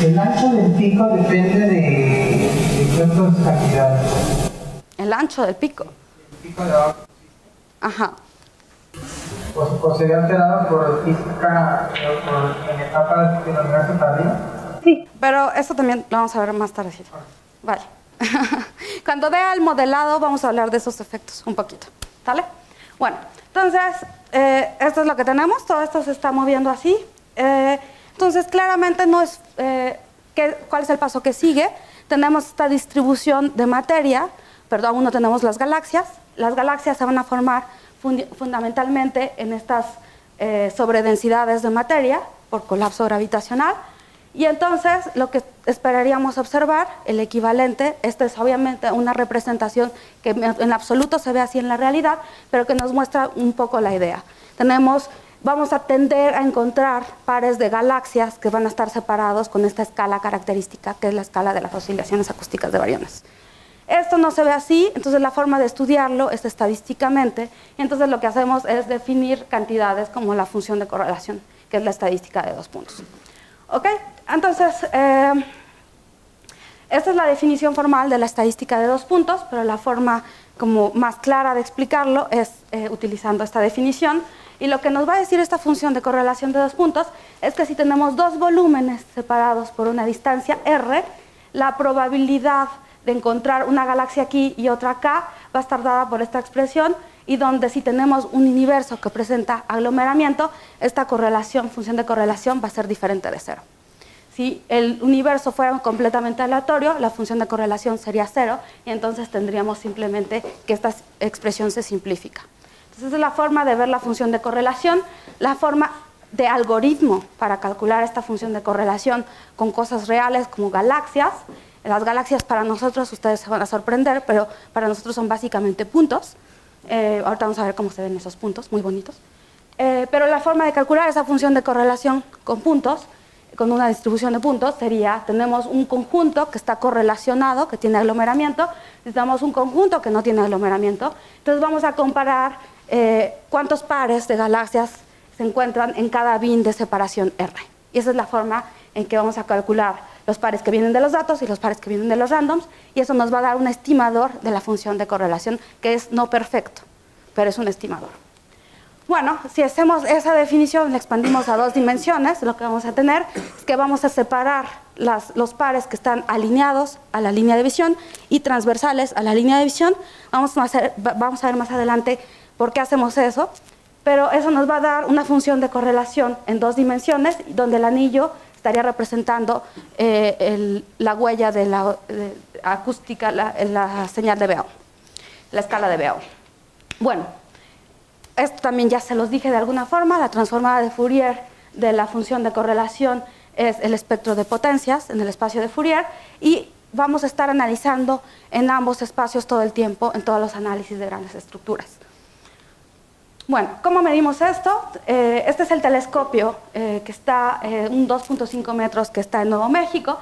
El ancho del pico depende de qué otras cantidades.
El ancho del pico.
El pico de abajo.
Ajá.
¿O se ve alterado por física en etapas del universo tardío?
Sí, pero esto también lo vamos a ver más tardecito. Vale. Cuando vea el modelado vamos a hablar de esos efectos un poquito. ¿Sale? Bueno, entonces, esto es lo que tenemos. Todo esto se está moviendo así. Entonces, claramente no es... ¿cuál es el paso que sigue? Tenemos esta distribución de materia, pero aún no tenemos las galaxias. Las galaxias se van a formar fundamentalmente en estas sobredensidades de materia por colapso gravitacional. Y entonces, lo que esperaríamos observar, el equivalente, esta es obviamente una representación que en absoluto se ve así en la realidad, pero que nos muestra un poco la idea. Vamos a tender a encontrar pares de galaxias que van a estar separados con esta escala característica, que es la escala de las oscilaciones acústicas de bariones. Esto no se ve así, entonces la forma de estudiarlo es estadísticamente, y entonces lo que hacemos es definir cantidades como la función de correlación, que es la estadística de 2 puntos. ¿Ok? Entonces, esta es la definición formal de la estadística de 2 puntos, pero la forma como más clara de explicarlo es utilizando esta definición. Y lo que nos va a decir esta función de correlación de 2 puntos es que si tenemos 2 volúmenes separados por una distancia r, la probabilidad de encontrar una galaxia aquí y otra acá va a estar dada por esta expresión, y donde si tenemos un universo que presenta aglomeramiento, esta correlación, función de correlación, va a ser diferente de 0. Si el universo fuera completamente aleatorio, la función de correlación sería 0, y entonces tendríamos simplemente que esta expresión se simplifica. Entonces, esa es la forma de ver la función de correlación. La forma de algoritmo para calcular esta función de correlación con cosas reales como galaxias. Las galaxias para nosotros, ustedes se van a sorprender, pero para nosotros son básicamente puntos. Ahorita vamos a ver cómo se ven esos puntos, muy bonitos. Pero la forma de calcular esa función de correlación con puntos, con una distribución de puntos, sería, tenemos un conjunto que está correlacionado, que tiene aglomeramiento, necesitamos un conjunto que no tiene aglomeramiento, entonces vamos a comparar cuántos pares de galaxias se encuentran en cada bin de separación R. Y esa es la forma en que vamos a calcular los pares que vienen de los datos y los pares que vienen de los randoms, y eso nos va a dar un estimador de la función de correlación, que es no perfecto, pero es un estimador. Bueno, si hacemos esa definición, la expandimos a 2 dimensiones, lo que vamos a tener es que vamos a separar los pares que están alineados a la línea de visión y transversales a la línea de visión. Vamos a ver más adelante por qué hacemos eso, pero eso nos va a dar una función de correlación en 2 dimensiones, donde el anillo estaría representando la huella acústica, la señal de Beowulf, la escala de Beowulf. Bueno, esto también ya se los dije de alguna forma, la transformada de Fourier de la función de correlación es el espectro de potencias en el espacio de Fourier, y vamos a estar analizando en ambos espacios todo el tiempo en todos los análisis de grandes estructuras. Bueno, ¿cómo medimos esto? Este es el telescopio que está, un 2.5 metros que está en Nuevo México.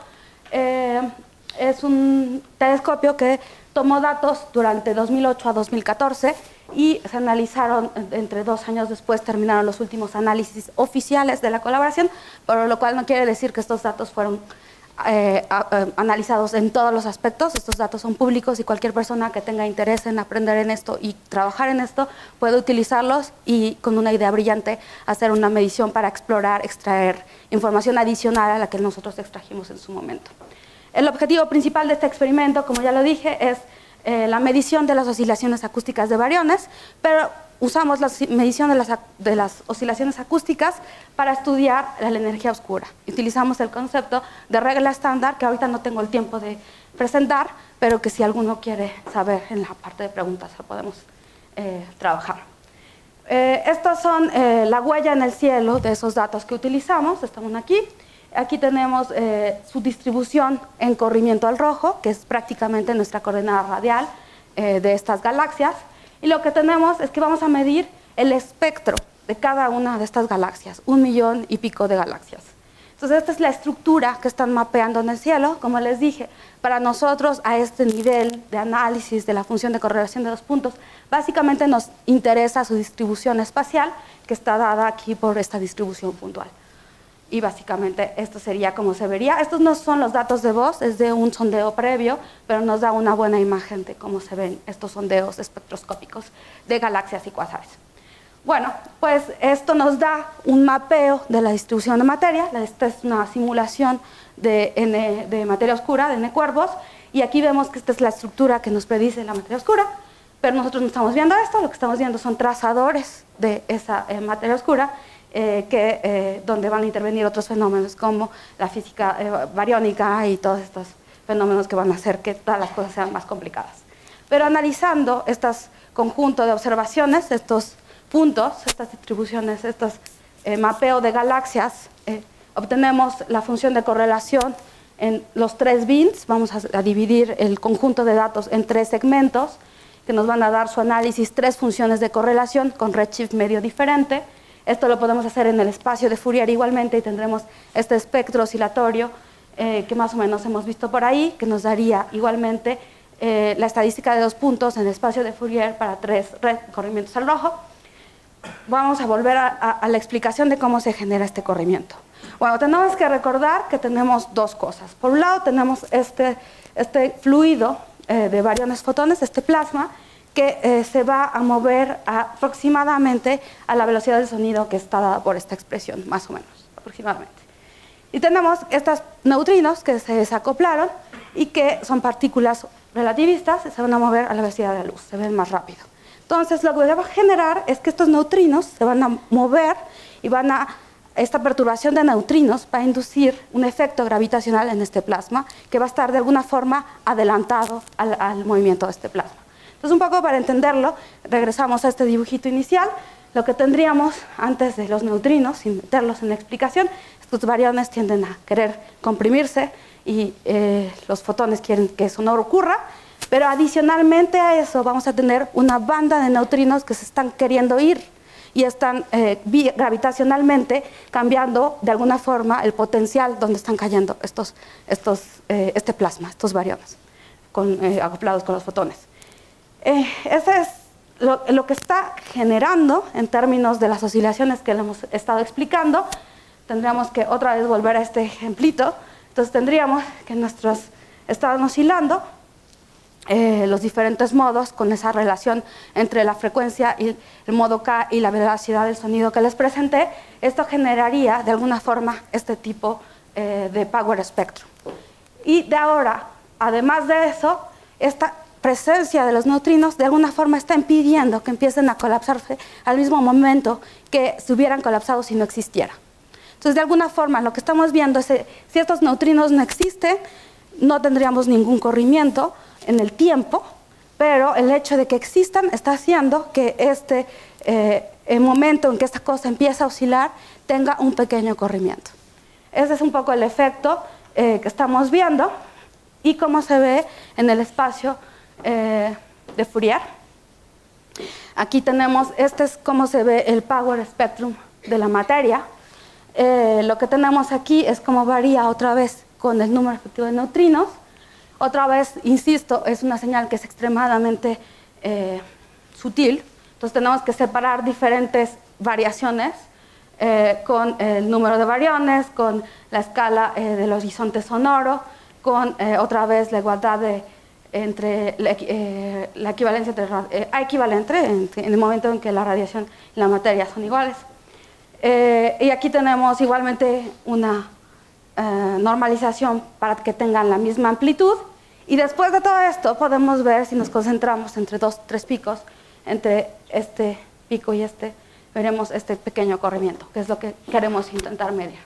Es un telescopio que tomó datos durante 2008 a 2014 y se analizaron, entre 2 años después terminaron los últimos análisis oficiales de la colaboración, por lo cual no quiere decir que estos datos fueron analizados en todos los aspectos. Estos datos son públicos y cualquier persona que tenga interés en aprender en esto y trabajar en esto puede utilizarlos y con una idea brillante hacer una medición para explorar, extraer información adicional a la que nosotros extrajimos en su momento. El objetivo principal de este experimento, como ya lo dije, es la medición de las oscilaciones acústicas de bariones, pero usamos la medición de las oscilaciones acústicas para estudiar la energía oscura. Utilizamos el concepto de regla estándar, que ahorita no tengo el tiempo de presentar, pero que si alguno quiere saber en la parte de preguntas lo podemos trabajar. Estos son la huella en el cielo de esos datos que utilizamos, están aquí. Aquí tenemos su distribución en corrimiento al rojo, que es prácticamente nuestra coordenada radial de estas galaxias. Y lo que tenemos es que vamos a medir el espectro de cada una de estas galaxias, 1 millón y pico de galaxias. Entonces, esta es la estructura que están mapeando en el cielo. Como les dije, para nosotros, a este nivel de análisis de la función de correlación de 2 puntos, básicamente nos interesa su distribución espacial, que está dada aquí por esta distribución puntual. Y básicamente esto sería como se vería. Estos no son los datos de voz, es de un sondeo previo, pero nos da una buena imagen de cómo se ven estos sondeos espectroscópicos de galaxias y cuásares. Bueno, pues esto nos da un mapeo de la distribución de materia. Esta es una simulación de materia oscura, de N cuervos, y aquí vemos que esta es la estructura que nos predice la materia oscura, pero nosotros no estamos viendo esto, lo que estamos viendo son trazadores de esa materia oscura, donde van a intervenir otros fenómenos como la física bariónica y todos estos fenómenos que van a hacer que todas las cosas sean más complicadas. Pero analizando estos conjuntos de observaciones, estos puntos, estas distribuciones, estos mapeo de galaxias, obtenemos la función de correlación en los 3 bins. Vamos a dividir el conjunto de datos en 3 segmentos que nos van a dar su análisis, 3 funciones de correlación con redshift medio diferente. Esto lo podemos hacer en el espacio de Fourier igualmente y tendremos este espectro oscilatorio que más o menos hemos visto por ahí, que nos daría igualmente la estadística de 2 puntos en el espacio de Fourier para 3 corrimientos al rojo. Vamos a volver a la explicación de cómo se genera este corrimiento. Bueno, tenemos que recordar que tenemos 2 cosas. Por un lado tenemos este fluido de bariones fotones, este plasma, que se va a mover aproximadamente a la velocidad del sonido que está dada por esta expresión, más o menos, aproximadamente. Y tenemos estos neutrinos que se desacoplaron y que son partículas relativistas, se van a mover a la velocidad de la luz, se ven más rápido. Entonces, lo que va a generar es que estos neutrinos se van a mover y esta perturbación de neutrinos va a inducir un efecto gravitacional en este plasma que va a estar de alguna forma adelantado al movimiento de este plasma. Entonces, un poco para entenderlo, regresamos a este dibujito inicial. Lo que tendríamos antes de los neutrinos, sin meterlos en la explicación, estos bariones tienden a querer comprimirse y los fotones quieren que eso no ocurra, pero adicionalmente a eso vamos a tener una banda de neutrinos que se están queriendo ir y están gravitacionalmente cambiando de alguna forma el potencial donde están cayendo este plasma, estos bariones, acoplados con los fotones. Ese es lo que está generando en términos de las oscilaciones que le hemos estado explicando. Tendríamos que otra vez volver a este ejemplito. Entonces tendríamos que nuestros estaban oscilando los diferentes modos con esa relación entre la frecuencia y el modo K y la velocidad del sonido que les presenté. Esto generaría de alguna forma este tipo de power spectrum. Y de ahora, además de eso, esta presencia de los neutrinos de alguna forma está impidiendo que empiecen a colapsarse al mismo momento que se hubieran colapsado si no existiera. Entonces, de alguna forma, lo que estamos viendo es que si estos neutrinos no existen, no tendríamos ningún corrimiento en el tiempo, pero el hecho de que existan está haciendo que el momento en que esta cosa empieza a oscilar tenga un pequeño corrimiento. Ese es un poco el efecto que estamos viendo y cómo se ve en el espacio de Fourier. Aquí tenemos, este es cómo se ve el power spectrum de la materia. Lo que tenemos aquí es cómo varía otra vez con el número efectivo de neutrinos. Otra vez, insisto, es una señal que es extremadamente sutil. Entonces tenemos que separar diferentes variaciones con el número de bariones, con la escala del horizonte sonoro, con otra vez la igualdad entre la equivalencia entre equivalente en el momento en que la radiación y la materia son iguales. Y aquí tenemos igualmente una normalización para que tengan la misma amplitud. Y después de todo esto podemos ver, si nos concentramos entre 2 o 3 picos, entre este pico y este, veremos este pequeño corrimiento, que es lo que queremos intentar medir.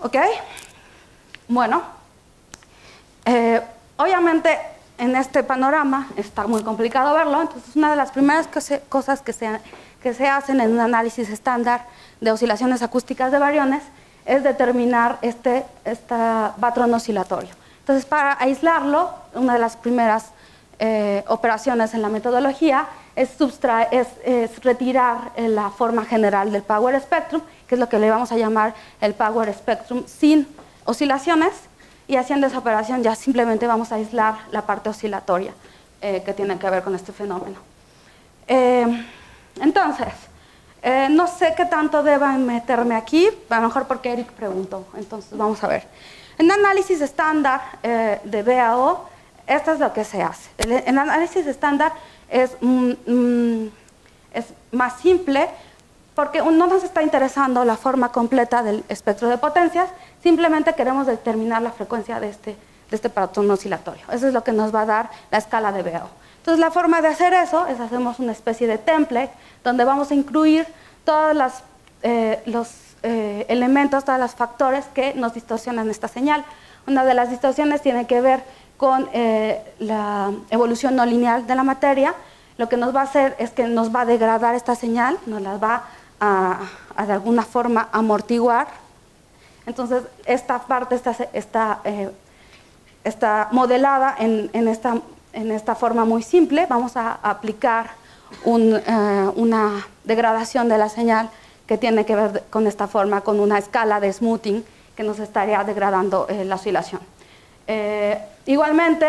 ¿Ok? Bueno, obviamente en este panorama está muy complicado verlo, entonces una de las primeras cosas que se hacen en un análisis estándar de oscilaciones acústicas de bariones es determinar este patrón oscilatorio. Entonces, para aislarlo, una de las primeras operaciones en la metodología es retirar la forma general del power spectrum, que es lo que le vamos a llamar el power spectrum sin oscilaciones, y haciendo esa operación ya simplemente vamos a aislar la parte oscilatoria que tiene que ver con este fenómeno. Entonces, no sé qué tanto deban meterme aquí, a lo mejor porque Eric preguntó, entonces vamos a ver. En análisis estándar de BAO, esto es lo que se hace. El análisis estándar es más simple porque no nos está interesando la forma completa del espectro de potencias, simplemente queremos determinar la frecuencia de este patrón oscilatorio. Eso es lo que nos va a dar la escala de BAO. Entonces, la forma de hacer eso es hacemos una especie de template donde vamos a incluir todos los elementos, todos los factores que nos distorsionan esta señal. Una de las distorsiones tiene que ver con la evolución no lineal de la materia. Lo que nos va a hacer es que nos va a degradar esta señal, nos la va a de alguna forma amortiguar. Entonces, esta parte está modelada en esta forma muy simple. Vamos a aplicar una degradación de la señal que tiene que ver con esta forma, con una escala de smoothing que nos estaría degradando la oscilación. Igualmente,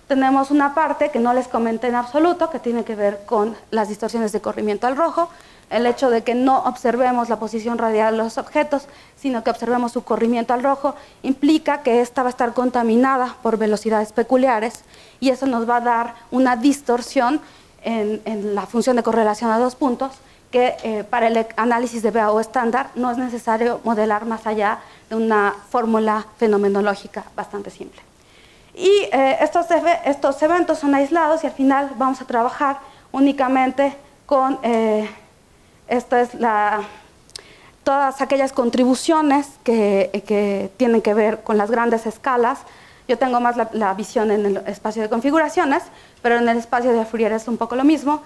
tenemos una parte que no les comenté en absoluto, que tiene que ver con las distorsiones de corrimiento al rojo, el hecho de que no observemos la posición radial de los objetos, sino que observemos su corrimiento al rojo, implica que esta va a estar contaminada por velocidades peculiares, y eso nos va a dar una distorsión en la función de correlación a 2 puntos, que para el análisis de BAO estándar no es necesario modelar más allá de una fórmula fenomenológica bastante simple. Y estos eventos son aislados y al final vamos a trabajar únicamente con todas aquellas contribuciones que tienen que ver con las grandes escalas. Yo tengo más la visión en el espacio de configuraciones, pero en el espacio de Fourier es un poco lo mismo.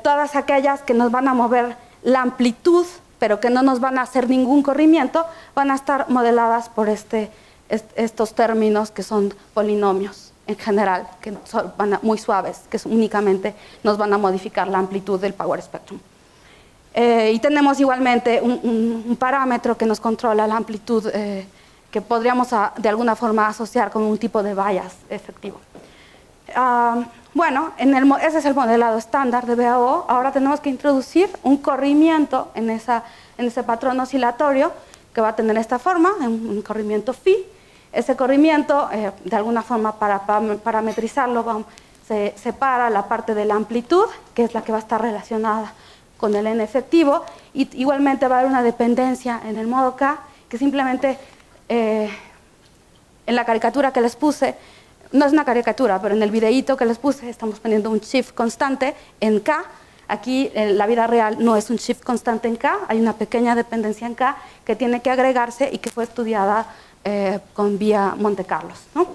Todas aquellas que nos van a mover la amplitud, pero que no nos van a hacer ningún corrimiento, van a estar modeladas por estos términos que son polinomios en general, que son muy suaves, que únicamente nos van a modificar la amplitud del power spectrum. Y tenemos igualmente un parámetro que nos controla la amplitud, que podríamos de alguna forma asociar con un tipo de bias efectivo. Bueno, ese es el modelado estándar de BAO. Ahora tenemos que introducir un corrimiento en ese patrón oscilatorio que va a tener esta forma, un corrimiento phi. Ese corrimiento, de alguna forma, para parametrizarlo, se separa la parte de la amplitud, que es la que va a estar relacionada con el n efectivo, y igualmente va a haber una dependencia en el modo K, que simplemente en la caricatura que les puse, no es una caricatura, pero en el videíto que les puse estamos poniendo un shift constante en K. Aquí la vida real no es un shift constante en K, hay una pequeña dependencia en K que tiene que agregarse y que fue estudiada con vía Monte Carlos, ¿no?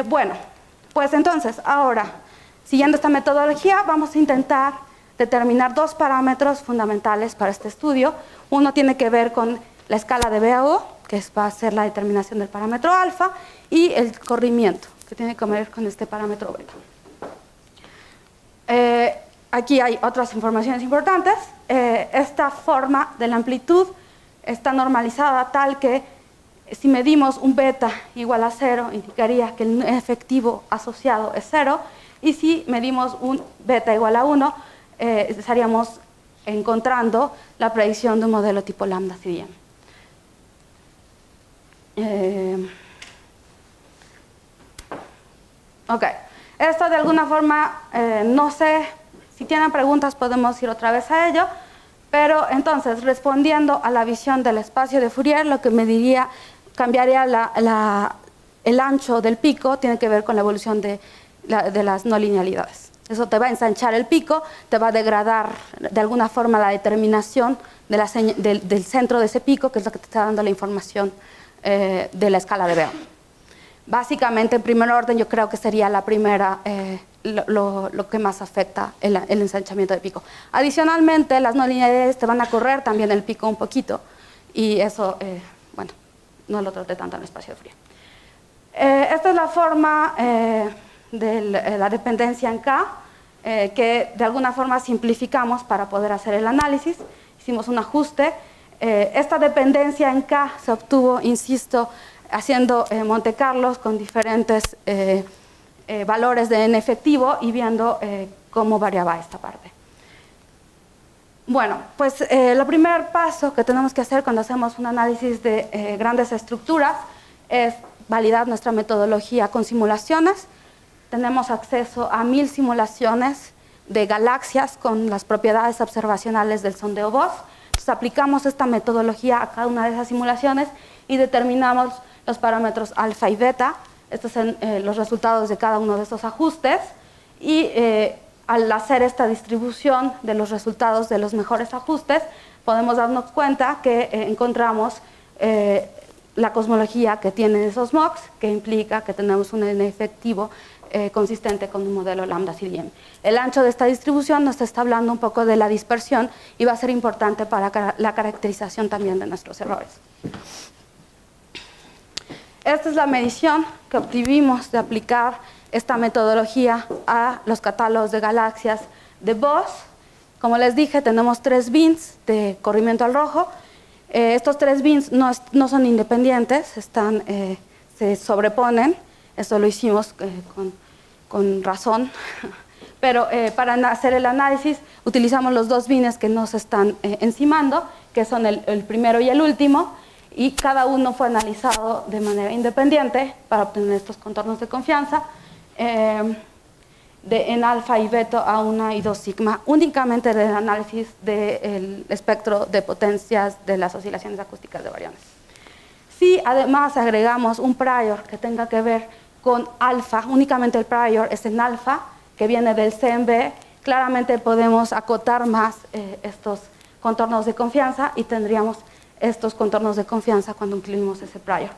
Bueno, pues entonces, ahora, siguiendo esta metodología, vamos a intentar determinar dos parámetros fundamentales para este estudio. Uno tiene que ver con la escala de BAO, que va a ser la determinación del parámetro alfa, y el corrimiento, que tiene que ver con este parámetro beta. Aquí hay otras informaciones importantes. Esta forma de la amplitud está normalizada tal que si medimos un beta igual a 0, indicaría que el efectivo asociado es 0, y si medimos un beta igual a 1, estaríamos encontrando la predicción de un modelo tipo lambda CDM. Ok, esto de alguna forma, no sé, si tienen preguntas podemos ir otra vez a ello, pero entonces, respondiendo a la visión del espacio de Fourier, lo que me diría, cambiaría el ancho del pico, tiene que ver con la evolución de las no linealidades. Eso te va a ensanchar el pico, te va a degradar de alguna forma la determinación del centro de ese pico, que es lo que te está dando la información de la escala de BAO. Básicamente, en primer orden, yo creo que sería la primera, lo que más afecta el ensanchamiento de pico. Adicionalmente, las no linealidades te van a correr también el pico un poquito, y eso, bueno, no lo traté tanto en el espacio de Fourier. Esta es la forma de la dependencia en K, que de alguna forma simplificamos para poder hacer el análisis. Hicimos un ajuste. Esta dependencia en K se obtuvo, insisto, haciendo Monte Carlos con diferentes valores de n efectivo y viendo cómo variaba esta parte. Bueno, pues el primer paso que tenemos que hacer cuando hacemos un análisis de grandes estructuras es validar nuestra metodología con simulaciones. Tenemos acceso a 1000 simulaciones de galaxias con las propiedades observacionales del sondeo BOSS. Entonces aplicamos esta metodología a cada una de esas simulaciones y determinamos los parámetros alfa y beta. Estos son los resultados de cada uno de estos ajustes, y al hacer esta distribución de los resultados de los mejores ajustes, podemos darnos cuenta que encontramos la cosmología que tienen esos MOCs, que implica que tenemos un n efectivo consistente con un modelo lambda CDM. El ancho de esta distribución nos está hablando un poco de la dispersión y va a ser importante para la caracterización también de nuestros errores. Esta es la medición que obtuvimos de aplicar esta metodología a los catálogos de galaxias de BOSS. Como les dije, tenemos 3 bins de corrimiento al rojo. Estos 3 bins no son independientes, se sobreponen. Esto lo hicimos con razón, pero para hacer el análisis utilizamos los 2 bins que nos están encimando, que son el primero y el último, y cada uno fue analizado de manera independiente para obtener estos contornos de confianza en alfa y beta a 1 y 2 sigma, únicamente del análisis del espectro de potencias de las oscilaciones acústicas de bariones. Si además agregamos un prior que tenga que ver con alfa, únicamente el prior es en alfa, que viene del CMB, claramente podemos acotar más estos contornos de confianza y tendríamos estos contornos de confianza cuando incluimos ese prior.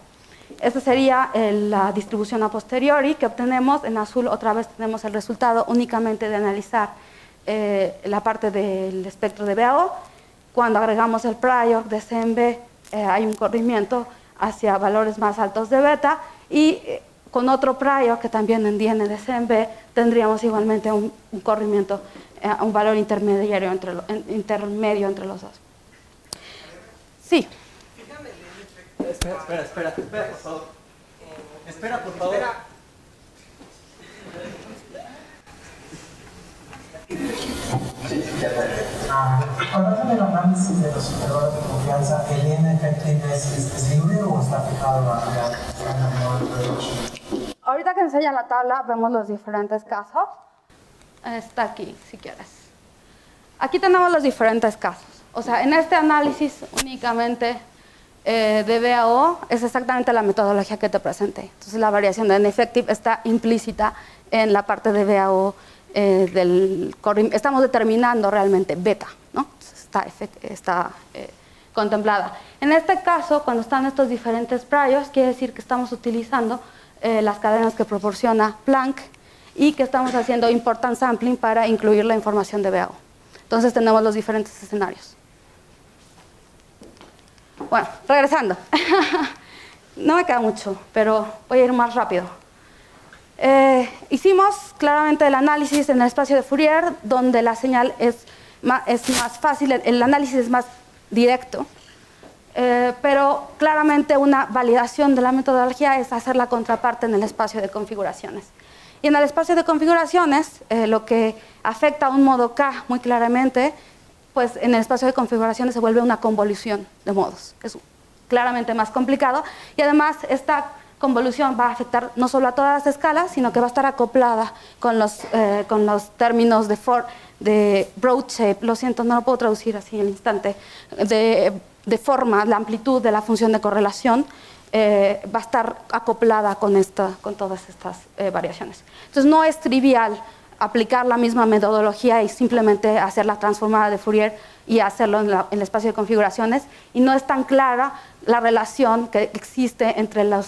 Esta sería la distribución a posteriori que obtenemos. En azul otra vez tenemos el resultado únicamente de analizar la parte del espectro de BAO. Cuando agregamos el prior de CMB hay un corrimiento hacia valores más altos de beta, y con otro prior que también viene de CMB tendríamos igualmente un corrimiento, un valor intermedio entre los dos. Sí.
Espera, por favor. Espera, por favor.
Cuando hacen el análisis de los intervalos de confianza, ¿el n efectivo es libre o está fijado a la?
Ahorita que enseña la tabla vemos los diferentes casos. Está aquí, si quieres. Aquí tenemos los diferentes casos. O sea, en este análisis únicamente de BAO es exactamente la metodología que te presenté. Entonces la variación de n-effective está implícita en la parte de BAO estamos determinando realmente beta, ¿no? Está contemplada. En este caso, cuando están estos diferentes priors, quiere decir que estamos utilizando las cadenas que proporciona Planck y que estamos haciendo important sampling para incluir la información de BAO. Entonces tenemos los diferentes escenarios. Bueno, regresando. No me queda mucho, pero voy a ir más rápido. Hicimos claramente el análisis en el espacio de Fourier, donde la señal es más fácil, el análisis es más directo. Pero claramente una validación de la metodología es hacer la contraparte en el espacio de configuraciones. Y en el espacio de configuraciones, lo que afecta a un modo K muy claramente, pues en el espacio de configuraciones se vuelve una convolución de modos. Es claramente más complicado y además esta convolución va a afectar no solo a todas las escalas, sino que va a estar acoplada con los términos de broad shape, lo siento, no lo puedo traducir así en el instante, de forma, la amplitud de la función de correlación va a estar acoplada con todas estas variaciones. Entonces no es trivial aplicar la misma metodología y simplemente hacer la transformada de Fourier y hacerlo en el espacio de configuraciones, y no es tan clara la relación que existe entre los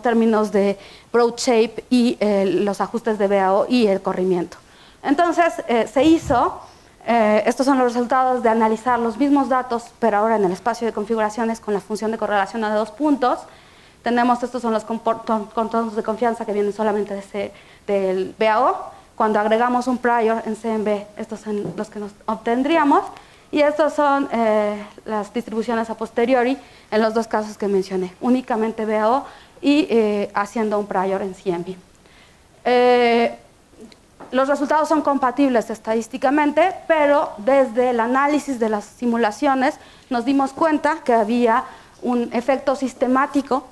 términos de broad shape y los ajustes de BAO y el corrimiento. Entonces se hizo, estos son los resultados de analizar los mismos datos, pero ahora en el espacio de configuraciones con la función de correlación a 2 puntos. Estos son los contornos de confianza que vienen solamente del BAO. Cuando agregamos un prior en CMB, estos son los que nos obtendríamos, y estos son las distribuciones a posteriori en los dos casos que mencioné, únicamente BAO y haciendo un prior en CMB. Los resultados son compatibles estadísticamente, pero desde el análisis de las simulaciones nos dimos cuenta que había un efecto sistemático.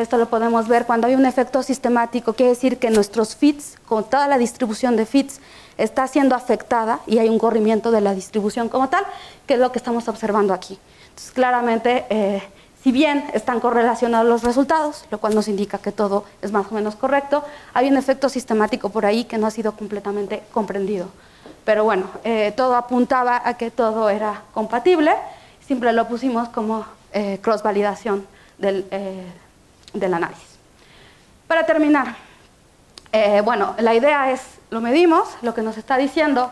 Esto lo podemos ver cuando hay un efecto sistemático, quiere decir que nuestros fits, con toda la distribución de fits, está siendo afectada y hay un corrimiento de la distribución como tal, que es lo que estamos observando aquí. Entonces, claramente, si bien están correlacionados los resultados, lo cual nos indica que todo es más o menos correcto, hay un efecto sistemático por ahí que no ha sido completamente comprendido. Pero bueno, todo apuntaba a que todo era compatible, siempre lo pusimos como cross-validación del análisis. Para terminar, bueno, la idea es, lo medimos, lo que nos está diciendo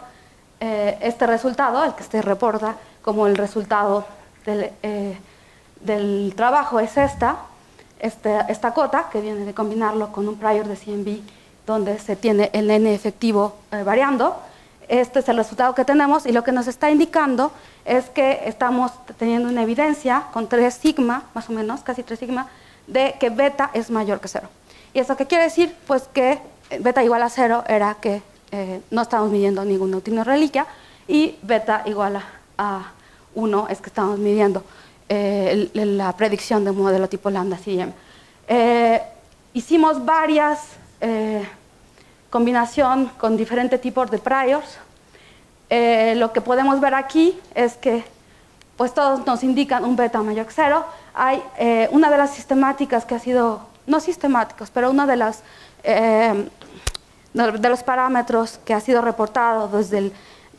este resultado, el que se reporta como el resultado del trabajo es esta cota, que viene de combinarlo con un prior de CMB, donde se tiene el n efectivo variando. Este es el resultado que tenemos, y lo que nos está indicando es que estamos teniendo una evidencia con 3 sigma, más o menos, casi 3 sigma, de que beta es mayor que 0. ¿Y eso qué quiere decir? Pues que beta igual a 0 era que no estamos midiendo ningún neutrino reliquia, y beta igual a 1 es que estamos midiendo la predicción de un modelo tipo lambda CM. Hicimos varias combinación con diferentes tipos de priors. Lo que podemos ver aquí es que pues todos nos indican un beta mayor que 0. Hay una de las sistemáticas que ha sido, no sistemáticos, pero uno de los parámetros que ha sido reportado desde el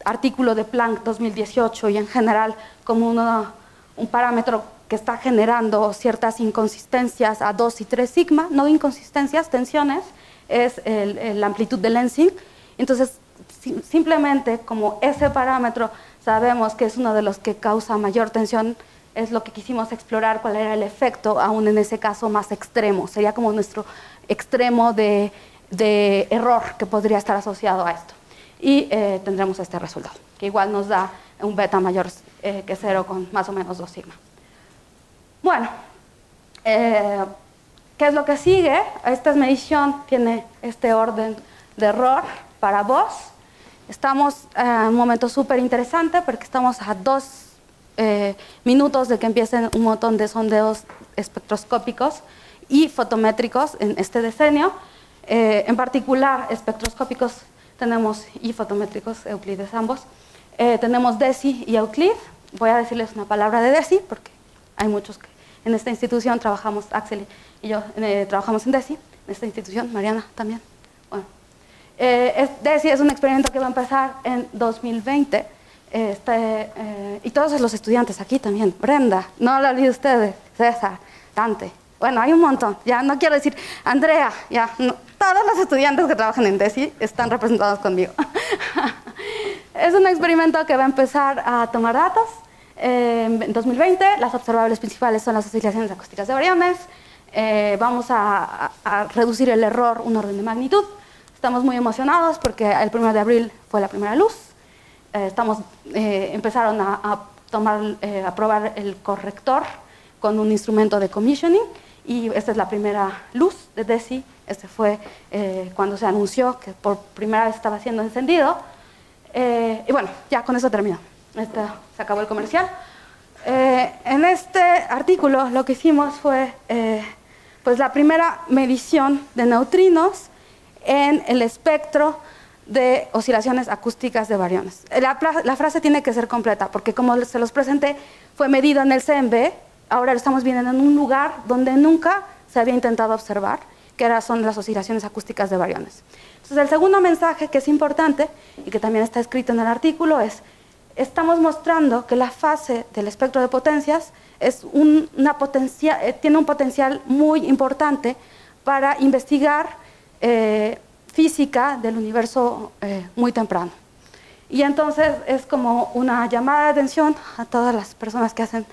artículo de Planck 2018 y en general como un parámetro que está generando ciertas inconsistencias a 2 y 3 sigma, no inconsistencias, tensiones, es la amplitud de lensing. Entonces, simplemente como ese parámetro sabemos que es uno de los que causa mayor tensión, es lo que quisimos explorar, cuál era el efecto, aún en ese caso más extremo. Sería como nuestro extremo de error que podría estar asociado a esto. Y tendremos este resultado, que igual nos da un beta mayor que 0 con más o menos 2 sigma. Bueno, ¿qué es lo que sigue? Esta medición tiene este orden de error para vos. Estamos en un momento súper interesante porque estamos a 2 minutos de que empiecen un montón de sondeos espectroscópicos y fotométricos en este decenio. En particular, espectroscópicos tenemos y fotométricos, Euclides ambos. Tenemos DESI y Euclid. Voy a decirles una palabra de DESI porque hay muchos que en esta institución trabajamos, Axel y yo trabajamos en DESI, en esta institución, Mariana también. Bueno, DESI es un experimento que va a empezar en 2020, y todos los estudiantes aquí también, Brenda, no lo olviden ustedes, César, Dante, bueno, hay un montón, ya no quiero decir, Andrea, ya, no, todos los estudiantes que trabajan en DESI están representados conmigo. Es un experimento que va a empezar a tomar datos en 2020, las observables principales son las oscilaciones acústicas de bariones, vamos a reducir el error un orden de magnitud, estamos muy emocionados porque el 1 de abril fue la primera luz, empezaron a probar el corrector con un instrumento de commissioning y esta es la primera luz de DESI. Este fue cuando se anunció que por primera vez estaba siendo encendido. Y bueno, ya con eso termino. Se acabó el comercial. En este artículo lo que hicimos fue pues la primera medición de neutrinos en el espectro de oscilaciones acústicas de bariones. La frase tiene que ser completa, porque como se los presenté, fue medido en el CMB, ahora lo estamos viendo en un lugar donde nunca se había intentado observar, que son las oscilaciones acústicas de bariones. Entonces, el segundo mensaje que es importante, y que también está escrito en el artículo, es: estamos mostrando que la fase del espectro de potencias tiene un potencial muy importante para investigar física del universo muy temprano. Y entonces es como una llamada de atención a todas las personas que hacen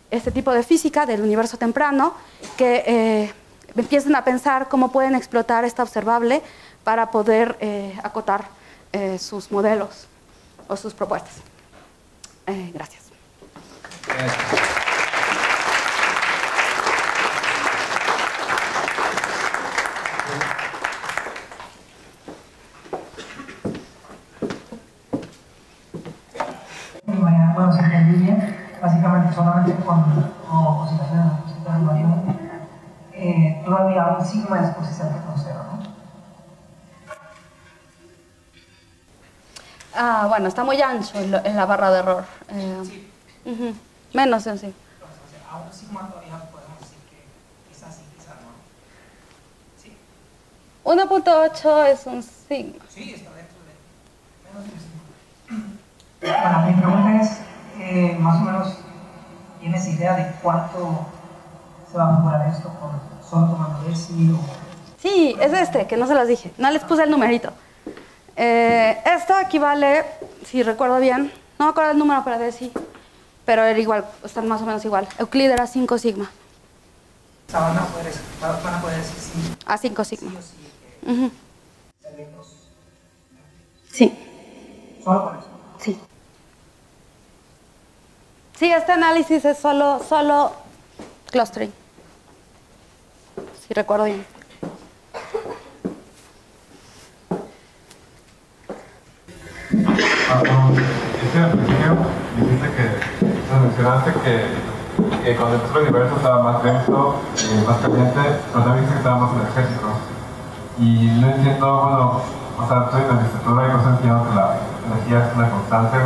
este tipo de física del universo temprano, que empiecen a pensar cómo pueden explotar esta observable para poder acotar sus modelos o sus propuestas. Gracias.
Bueno, se entendí bien. Básicamente solamente con oscilaciones acústicas de bariones, todavía un sigma es posición con cero, ¿no?
Bueno, está muy ancho en la barra de error.
Sí.
Menos de un sigma.
Entonces, a un sigma todavía podemos decir que quizás sí, quizás no. Sí.
1.8 es un sigma.
Sí, está dentro de menos de un sigma. Bueno, mi pregunta es, más o menos, ¿tienes idea de cuánto se va a mejorar esto con solo tomando DESI o...?
Sí, es que no se los dije. No les puse el numerito. Esto equivale, si recuerdo bien, no me acuerdo el número para DESI, pero era igual, están más o menos igual. Euclid era 5 sigma.
O sea, van a poder decir sí.
A 5 sigma.
Sí o sí que se ven los...
Sí.
Solo por eso.
Sí. Sí, este análisis es solo clustering. Si recuerdo bien.
Al principio dijiste que mencionaste que cuando el universo estaba más denso, más caliente, pero también dijiste que estaba más energético. Y no entiendo, bueno, o sea, estoy en la licenciatura y no entiendo que la energía es una constante,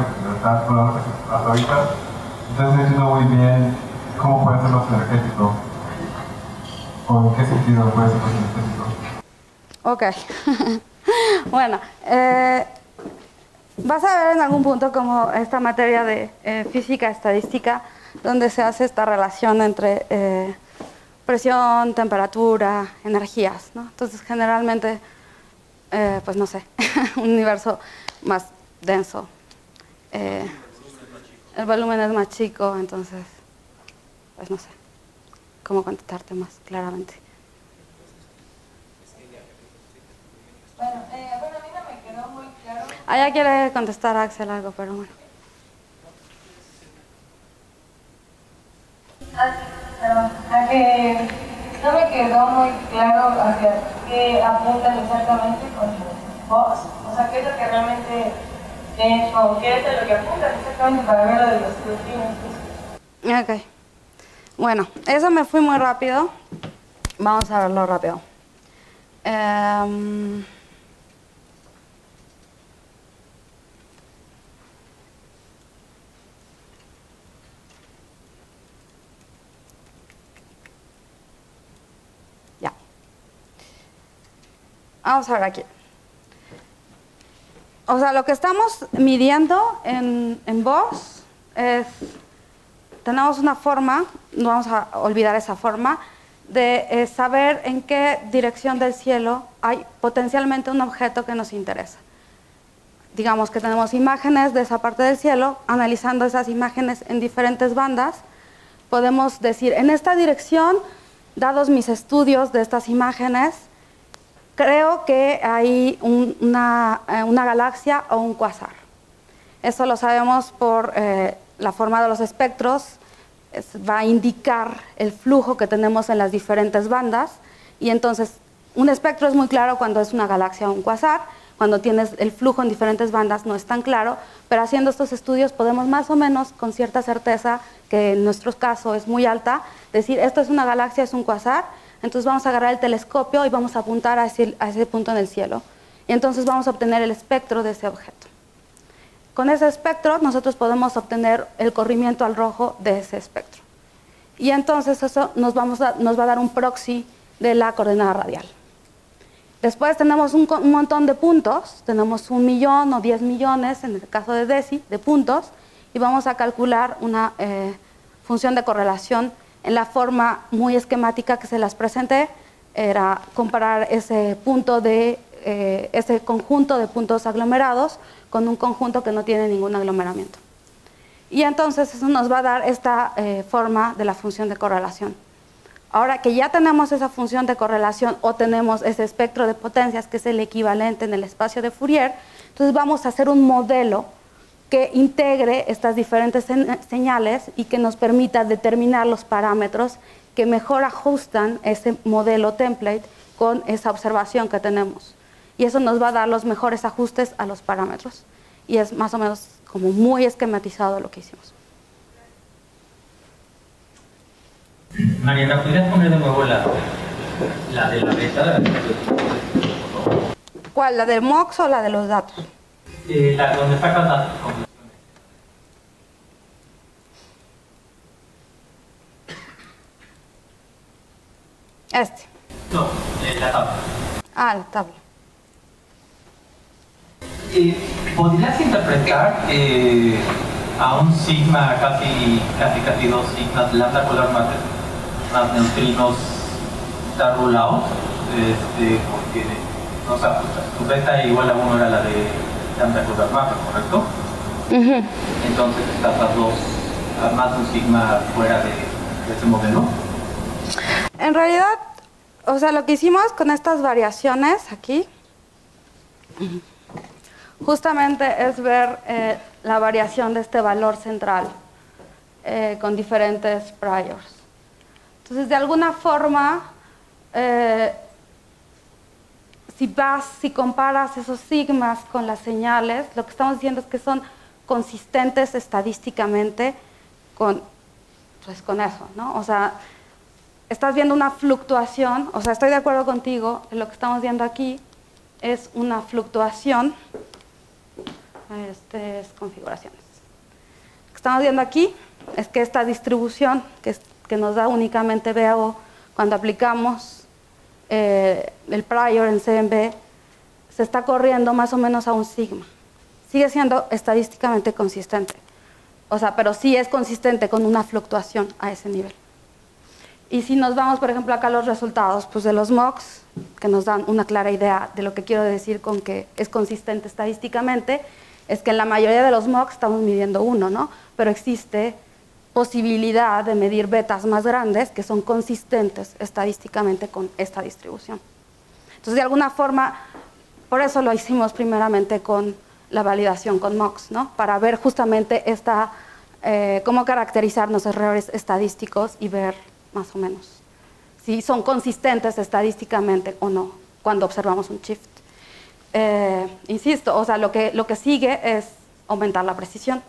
hasta ahorita. Entonces no entiendo muy bien cómo puede ser más energético. ¿O en qué sentido puede ser más energético?
Ok. Bueno, vas a ver en algún punto como esta materia de física estadística, donde se hace esta relación entre presión, temperatura, energías, ¿no? Entonces, generalmente, pues no sé, un universo más denso. El volumen es más chico, entonces, pues no sé cómo contestarte más claramente.
Bueno, a mí no me quedó muy claro.
Ya quiere contestar Axel algo, pero bueno.
A que no me quedó muy claro hacia qué apuntan exactamente con los box. O sea, qué es lo que realmente o qué es lo que apuntan exactamente para ver lo de los neutrinos.
Ok. Bueno, eso me fui muy rápido. Vamos a verlo rápido. Ya. Vamos a ver aquí. O sea, lo que estamos midiendo en BOSS es, tenemos una forma, no vamos a olvidar esa forma, de saber en qué dirección del cielo hay potencialmente un objeto que nos interesa. Digamos que tenemos imágenes de esa parte del cielo, analizando esas imágenes en diferentes bandas, podemos decir, en esta dirección, dados mis estudios de estas imágenes, creo que hay una galaxia o un cuásar. Eso lo sabemos por la forma de los espectros, va a indicar el flujo que tenemos en las diferentes bandas, y entonces un espectro es muy claro cuando es una galaxia o un cuásar. Cuando tienes el flujo en diferentes bandas no es tan claro, pero haciendo estos estudios podemos más o menos con cierta certeza, que en nuestro caso es muy alta, decir esto es una galaxia, es un cuásar. Entonces vamos a agarrar el telescopio y vamos a apuntar a ese punto en el cielo. Y entonces vamos a obtener el espectro de ese objeto. Con ese espectro nosotros podemos obtener el corrimiento al rojo de ese espectro. Y entonces eso nos va a dar un proxy de la coordenada radial. Después tenemos un montón de puntos, tenemos 1 millón o 10 millones, en el caso de DESI, de puntos, y vamos a calcular una función de correlación en la forma muy esquemática que se las presenté. Era comparar ese conjunto de puntos aglomerados con un conjunto que no tiene ningún aglomeramiento. Y entonces eso nos va a dar esta forma de la función de correlación. Ahora que ya tenemos esa función de correlación o tenemos ese espectro de potencias que es el equivalente en el espacio de Fourier, entonces vamos a hacer un modelo que integre estas diferentes señales y que nos permita determinar los parámetros que mejor ajustan ese modelo template con esa observación que tenemos. Y eso nos va a dar los mejores ajustes a los parámetros. Y es más o menos como muy esquematizado lo que hicimos.
Mariana, ¿podrías poner de nuevo la de la beta?
¿Cuál? ¿La del MOX o la de los datos?
La donde sacas datos. No, la tabla.
Ah, la tabla.
¿Podrías interpretar a un sigma casi 2 sigmas lambda polar más neutrinos está rulado? Porque no se ajusta. Tu beta igual a 1 era la de lambda polar más, ¿correcto? Entonces estás a más de un sigma fuera de ese modelo.
En realidad, o sea, lo que hicimos con estas variaciones aquí, justamente es ver la variación de este valor central con diferentes priors. Entonces, de alguna forma, si comparas esos sigmas con las señales, lo que estamos diciendo es que son consistentes estadísticamente con eso, ¿no? O sea, estás viendo una fluctuación, o sea, estoy de acuerdo contigo, lo que estamos viendo aquí es una fluctuación, es configuraciones. Lo que estamos viendo aquí es que esta distribución que nos da únicamente BAO cuando aplicamos el prior en CMB se está corriendo más o menos a un sigma. Sigue siendo estadísticamente consistente, o sea, pero sí es consistente con una fluctuación a ese nivel. Y si nos vamos, por ejemplo, acá a los resultados pues de los MOX, que nos dan una clara idea de lo que quiero decir con que es consistente estadísticamente, es que en la mayoría de los MOX estamos midiendo 1, ¿no? Pero existe posibilidad de medir betas más grandes que son consistentes estadísticamente con esta distribución. Entonces, de alguna forma, por eso lo hicimos primeramente con la validación con MOX, ¿no? Para ver justamente cómo caracterizar los errores estadísticos y ver más o menos si son consistentes estadísticamente o no cuando observamos un shift. Insisto, o sea, lo que sigue es aumentar la precisión,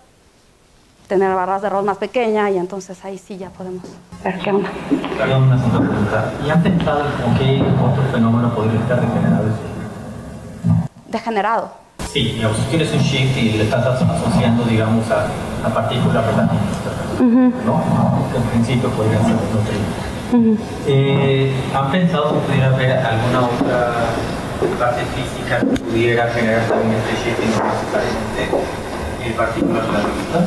tener barras de error más pequeñas y entonces ahí sí ya podemos ver qué onda.
Perdón, una segunda pregunta. ¿Y han pensado en qué otro fenómeno podría estar degenerado?
¿Degenerado?
Sí, digamos, si tienes un shift y le estás asociando, digamos, a la partícula relativista, ¿no? Que en principio podría ser neutrino. ¿Han pensado si pudiera haber alguna otra parte física que pudiera generar también este shift, no necesariamente partículas relativistas?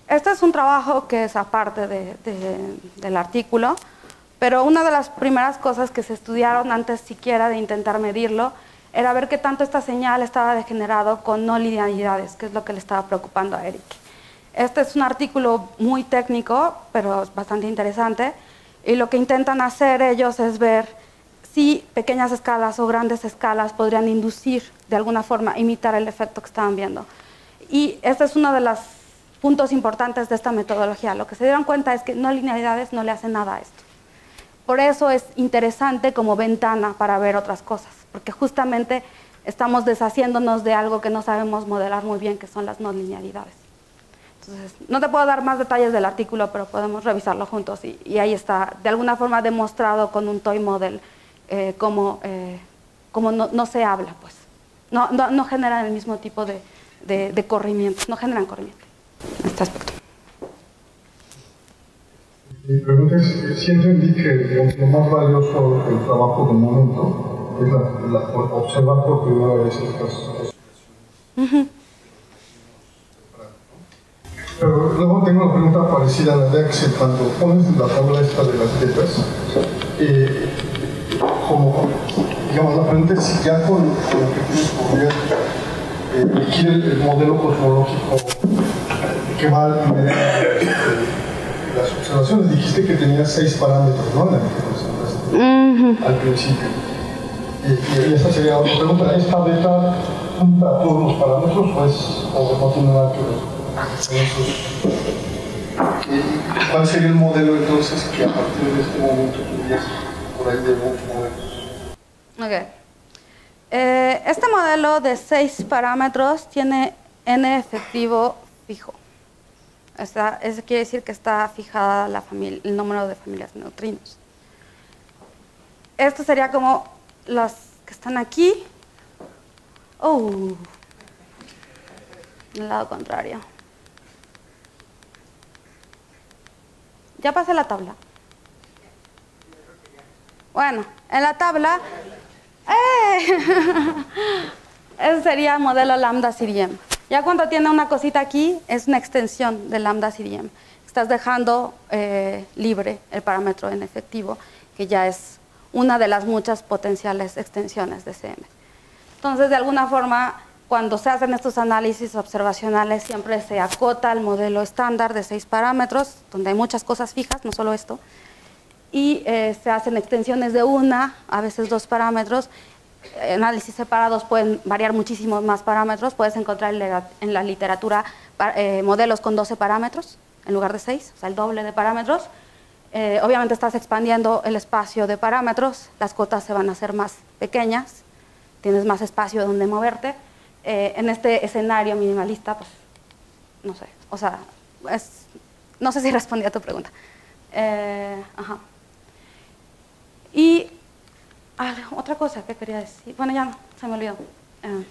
Este es un trabajo que es aparte del artículo, pero una de las primeras cosas que se estudiaron antes siquiera de intentar medirlo era ver qué tanto esta señal estaba degenerado con no linealidades, que es lo que le estaba preocupando a Eric. Este es un artículo muy técnico, pero es bastante interesante, y lo que intentan hacer ellos es ver si pequeñas escalas o grandes escalas podrían inducir, de alguna forma, imitar el efecto que estaban viendo. Y este es uno de los puntos importantes de esta metodología. Lo que se dieron cuenta es que no linealidades no le hacen nada a esto. Por eso es interesante como ventana para ver otras cosas, porque justamente estamos deshaciéndonos de algo que no sabemos modelar muy bien, que son las no linealidades. Entonces, no te puedo dar más detalles del artículo, pero podemos revisarlo juntos y ahí está, de alguna forma demostrado con un toy model cómo no se habla, pues. No generan el mismo tipo de corrimiento, no generan corrimiento en este aspecto.
Mi pregunta es, si entendí que lo más valioso del trabajo del momento es observar por primera vez estas cosas. Pero luego tengo una pregunta parecida a la de Axel. Cuando pones la tabla esta de las letras, como, digamos, la pregunta es si ya con lo que tienes podrías elegir el modelo cosmológico que va a las observaciones. Dijiste que tenía 6 parámetros, ¿no? La que presentaste al principio. Y esa sería otra pregunta. ¿Esta beta junta a todos los parámetros o no tiene nada que ver? ¿Cuál sería el modelo entonces que a partir de este momento tuvieras por ahí de muchos modelos?
Ok. Este modelo de 6 parámetros tiene n efectivo fijo. Eso quiere decir que está fijada el número de familias de neutrinos. Esto sería como las que están aquí. Del lado contrario. Ya pasé la tabla. Bueno, en la tabla, ese sería modelo lambda CDM. Ya cuando tiene una cosita aquí, es una extensión de lambda CDM. Estás dejando libre el parámetro en efectivo, que ya es una de las muchas potenciales extensiones de CM. Entonces, de alguna forma, cuando se hacen estos análisis observacionales, siempre se acota el modelo estándar de 6 parámetros, donde hay muchas cosas fijas, no solo esto, y se hacen extensiones de a veces 2 parámetros. Análisis separados pueden variar muchísimos más parámetros. Puedes encontrar en la literatura modelos con 12 parámetros en lugar de 6, o sea, el doble de parámetros. Obviamente estás expandiendo el espacio de parámetros, las cotas se van a hacer más pequeñas, tienes más espacio donde moverte. En este escenario minimalista, pues, no sé, o sea, no sé si respondí a tu pregunta. Y otra cosa que quería decir, bueno, ya se me olvidó.
Yo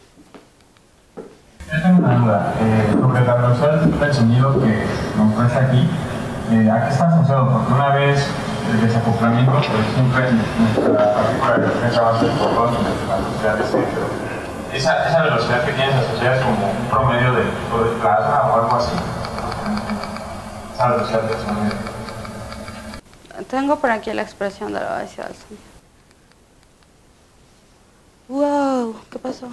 tengo una duda sobre la velocidad del sonido que nos muestra aquí. ¿A qué está asociado? Porque una vez el desacoplamiento, pues siempre nuestra partícula de referencia va a ser por todas la velocidad de C. Esa velocidad que tienes asociada es como un promedio del tipo de plasma o algo así. Esa velocidad del sonido.
Tengo por aquí la expresión de la velocidad del sonido. ¡Wow! ¿Qué pasó?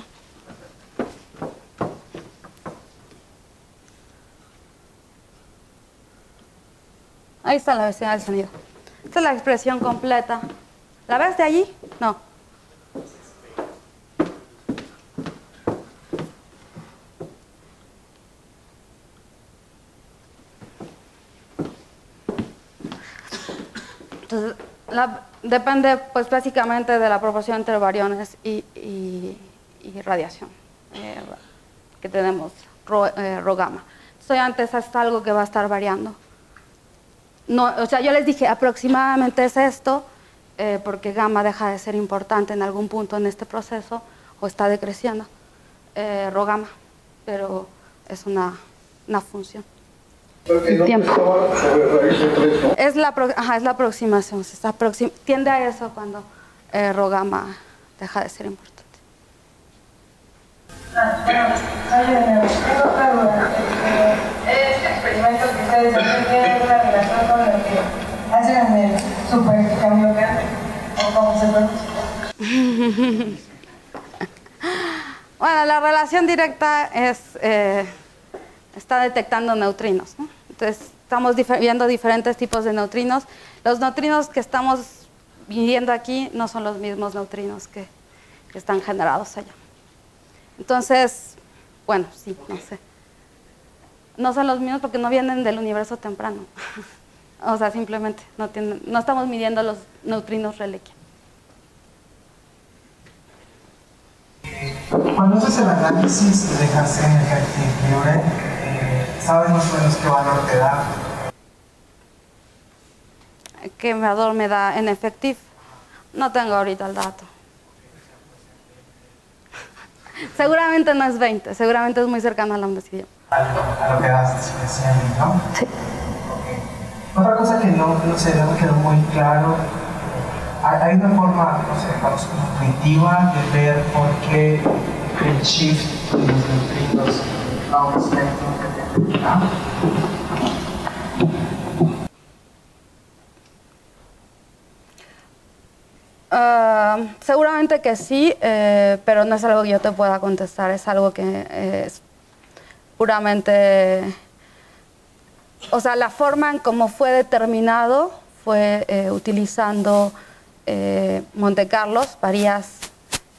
Ahí está la velocidad del sonido. Esta es la expresión completa. ¿La ves de allí? No. Entonces, depende, pues, básicamente de la proporción entre bariones y radiación que tenemos, rho gamma. Entonces, antes es algo que va a estar variando. No, o sea, yo les dije aproximadamente es esto, porque gamma deja de ser importante en algún punto en este proceso o está decreciendo, rho gamma, pero es una función. El tiempo. Es la aproximación, tiende a eso cuando rho gamma deja de ser importante.
Bueno, tengo otra duda. Este experimento que ustedes hacen tiene una relación con lo que hacen en el supercamiocan, o cómo se pronuncia.
Bueno, la relación directa es, está detectando neutrinos, ¿no? Entonces, estamos viendo diferentes tipos de neutrinos. Los neutrinos que estamos viendo aquí no son los mismos neutrinos que están generados allá. Entonces, bueno, sí, no sé. No son los mismos porque no vienen del universo temprano. O sea, simplemente no estamos midiendo los neutrinos reliquia.
Cuando haces el análisis de Hansen Effective Libre, ¿sabes más o menos qué valor te da?
¿Qué valor me da en Effective? No tengo ahorita el dato. Seguramente no es 20, seguramente es muy cercano a la ondecilla.
A lo que das especialmente, ¿no?
Sí.
Okay. Otra cosa que no me quedó muy claro, hay una forma, no sé, digamos, intuitiva de ver por qué el shift de los neutrinos a un espectro determinado.
Seguramente que sí, pero no es algo que yo te pueda contestar, es algo que es puramente, o sea, la forma en cómo fue determinado fue utilizando Monte Carlos, varías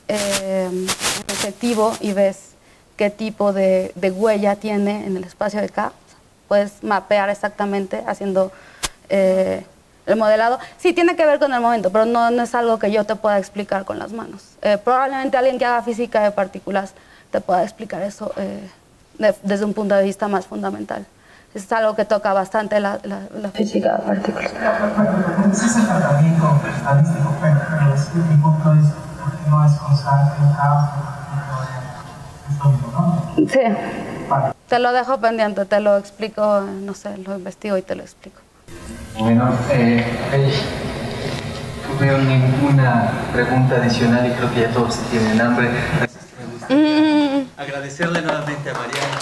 en efectivo y ves qué tipo de huella tiene en el espacio de K. Puedes mapear exactamente haciendo el modelado. Sí, tiene que ver con el momento, pero no es algo que yo te pueda explicar con las manos. Probablemente alguien que haga física de partículas te pueda explicar eso desde un punto de vista más fundamental. Es algo que toca bastante la física de partículas.
Ese es el tratamiento estadístico, pero mi punto es porque no es constante el campo, ¿no?
Sí. Vale. Te lo dejo pendiente, te lo explico, no sé, lo investigo y te lo explico.
Bueno, tuve una pregunta adicional y creo que ya todos tienen hambre.
Agradecerle nuevamente a Mariana.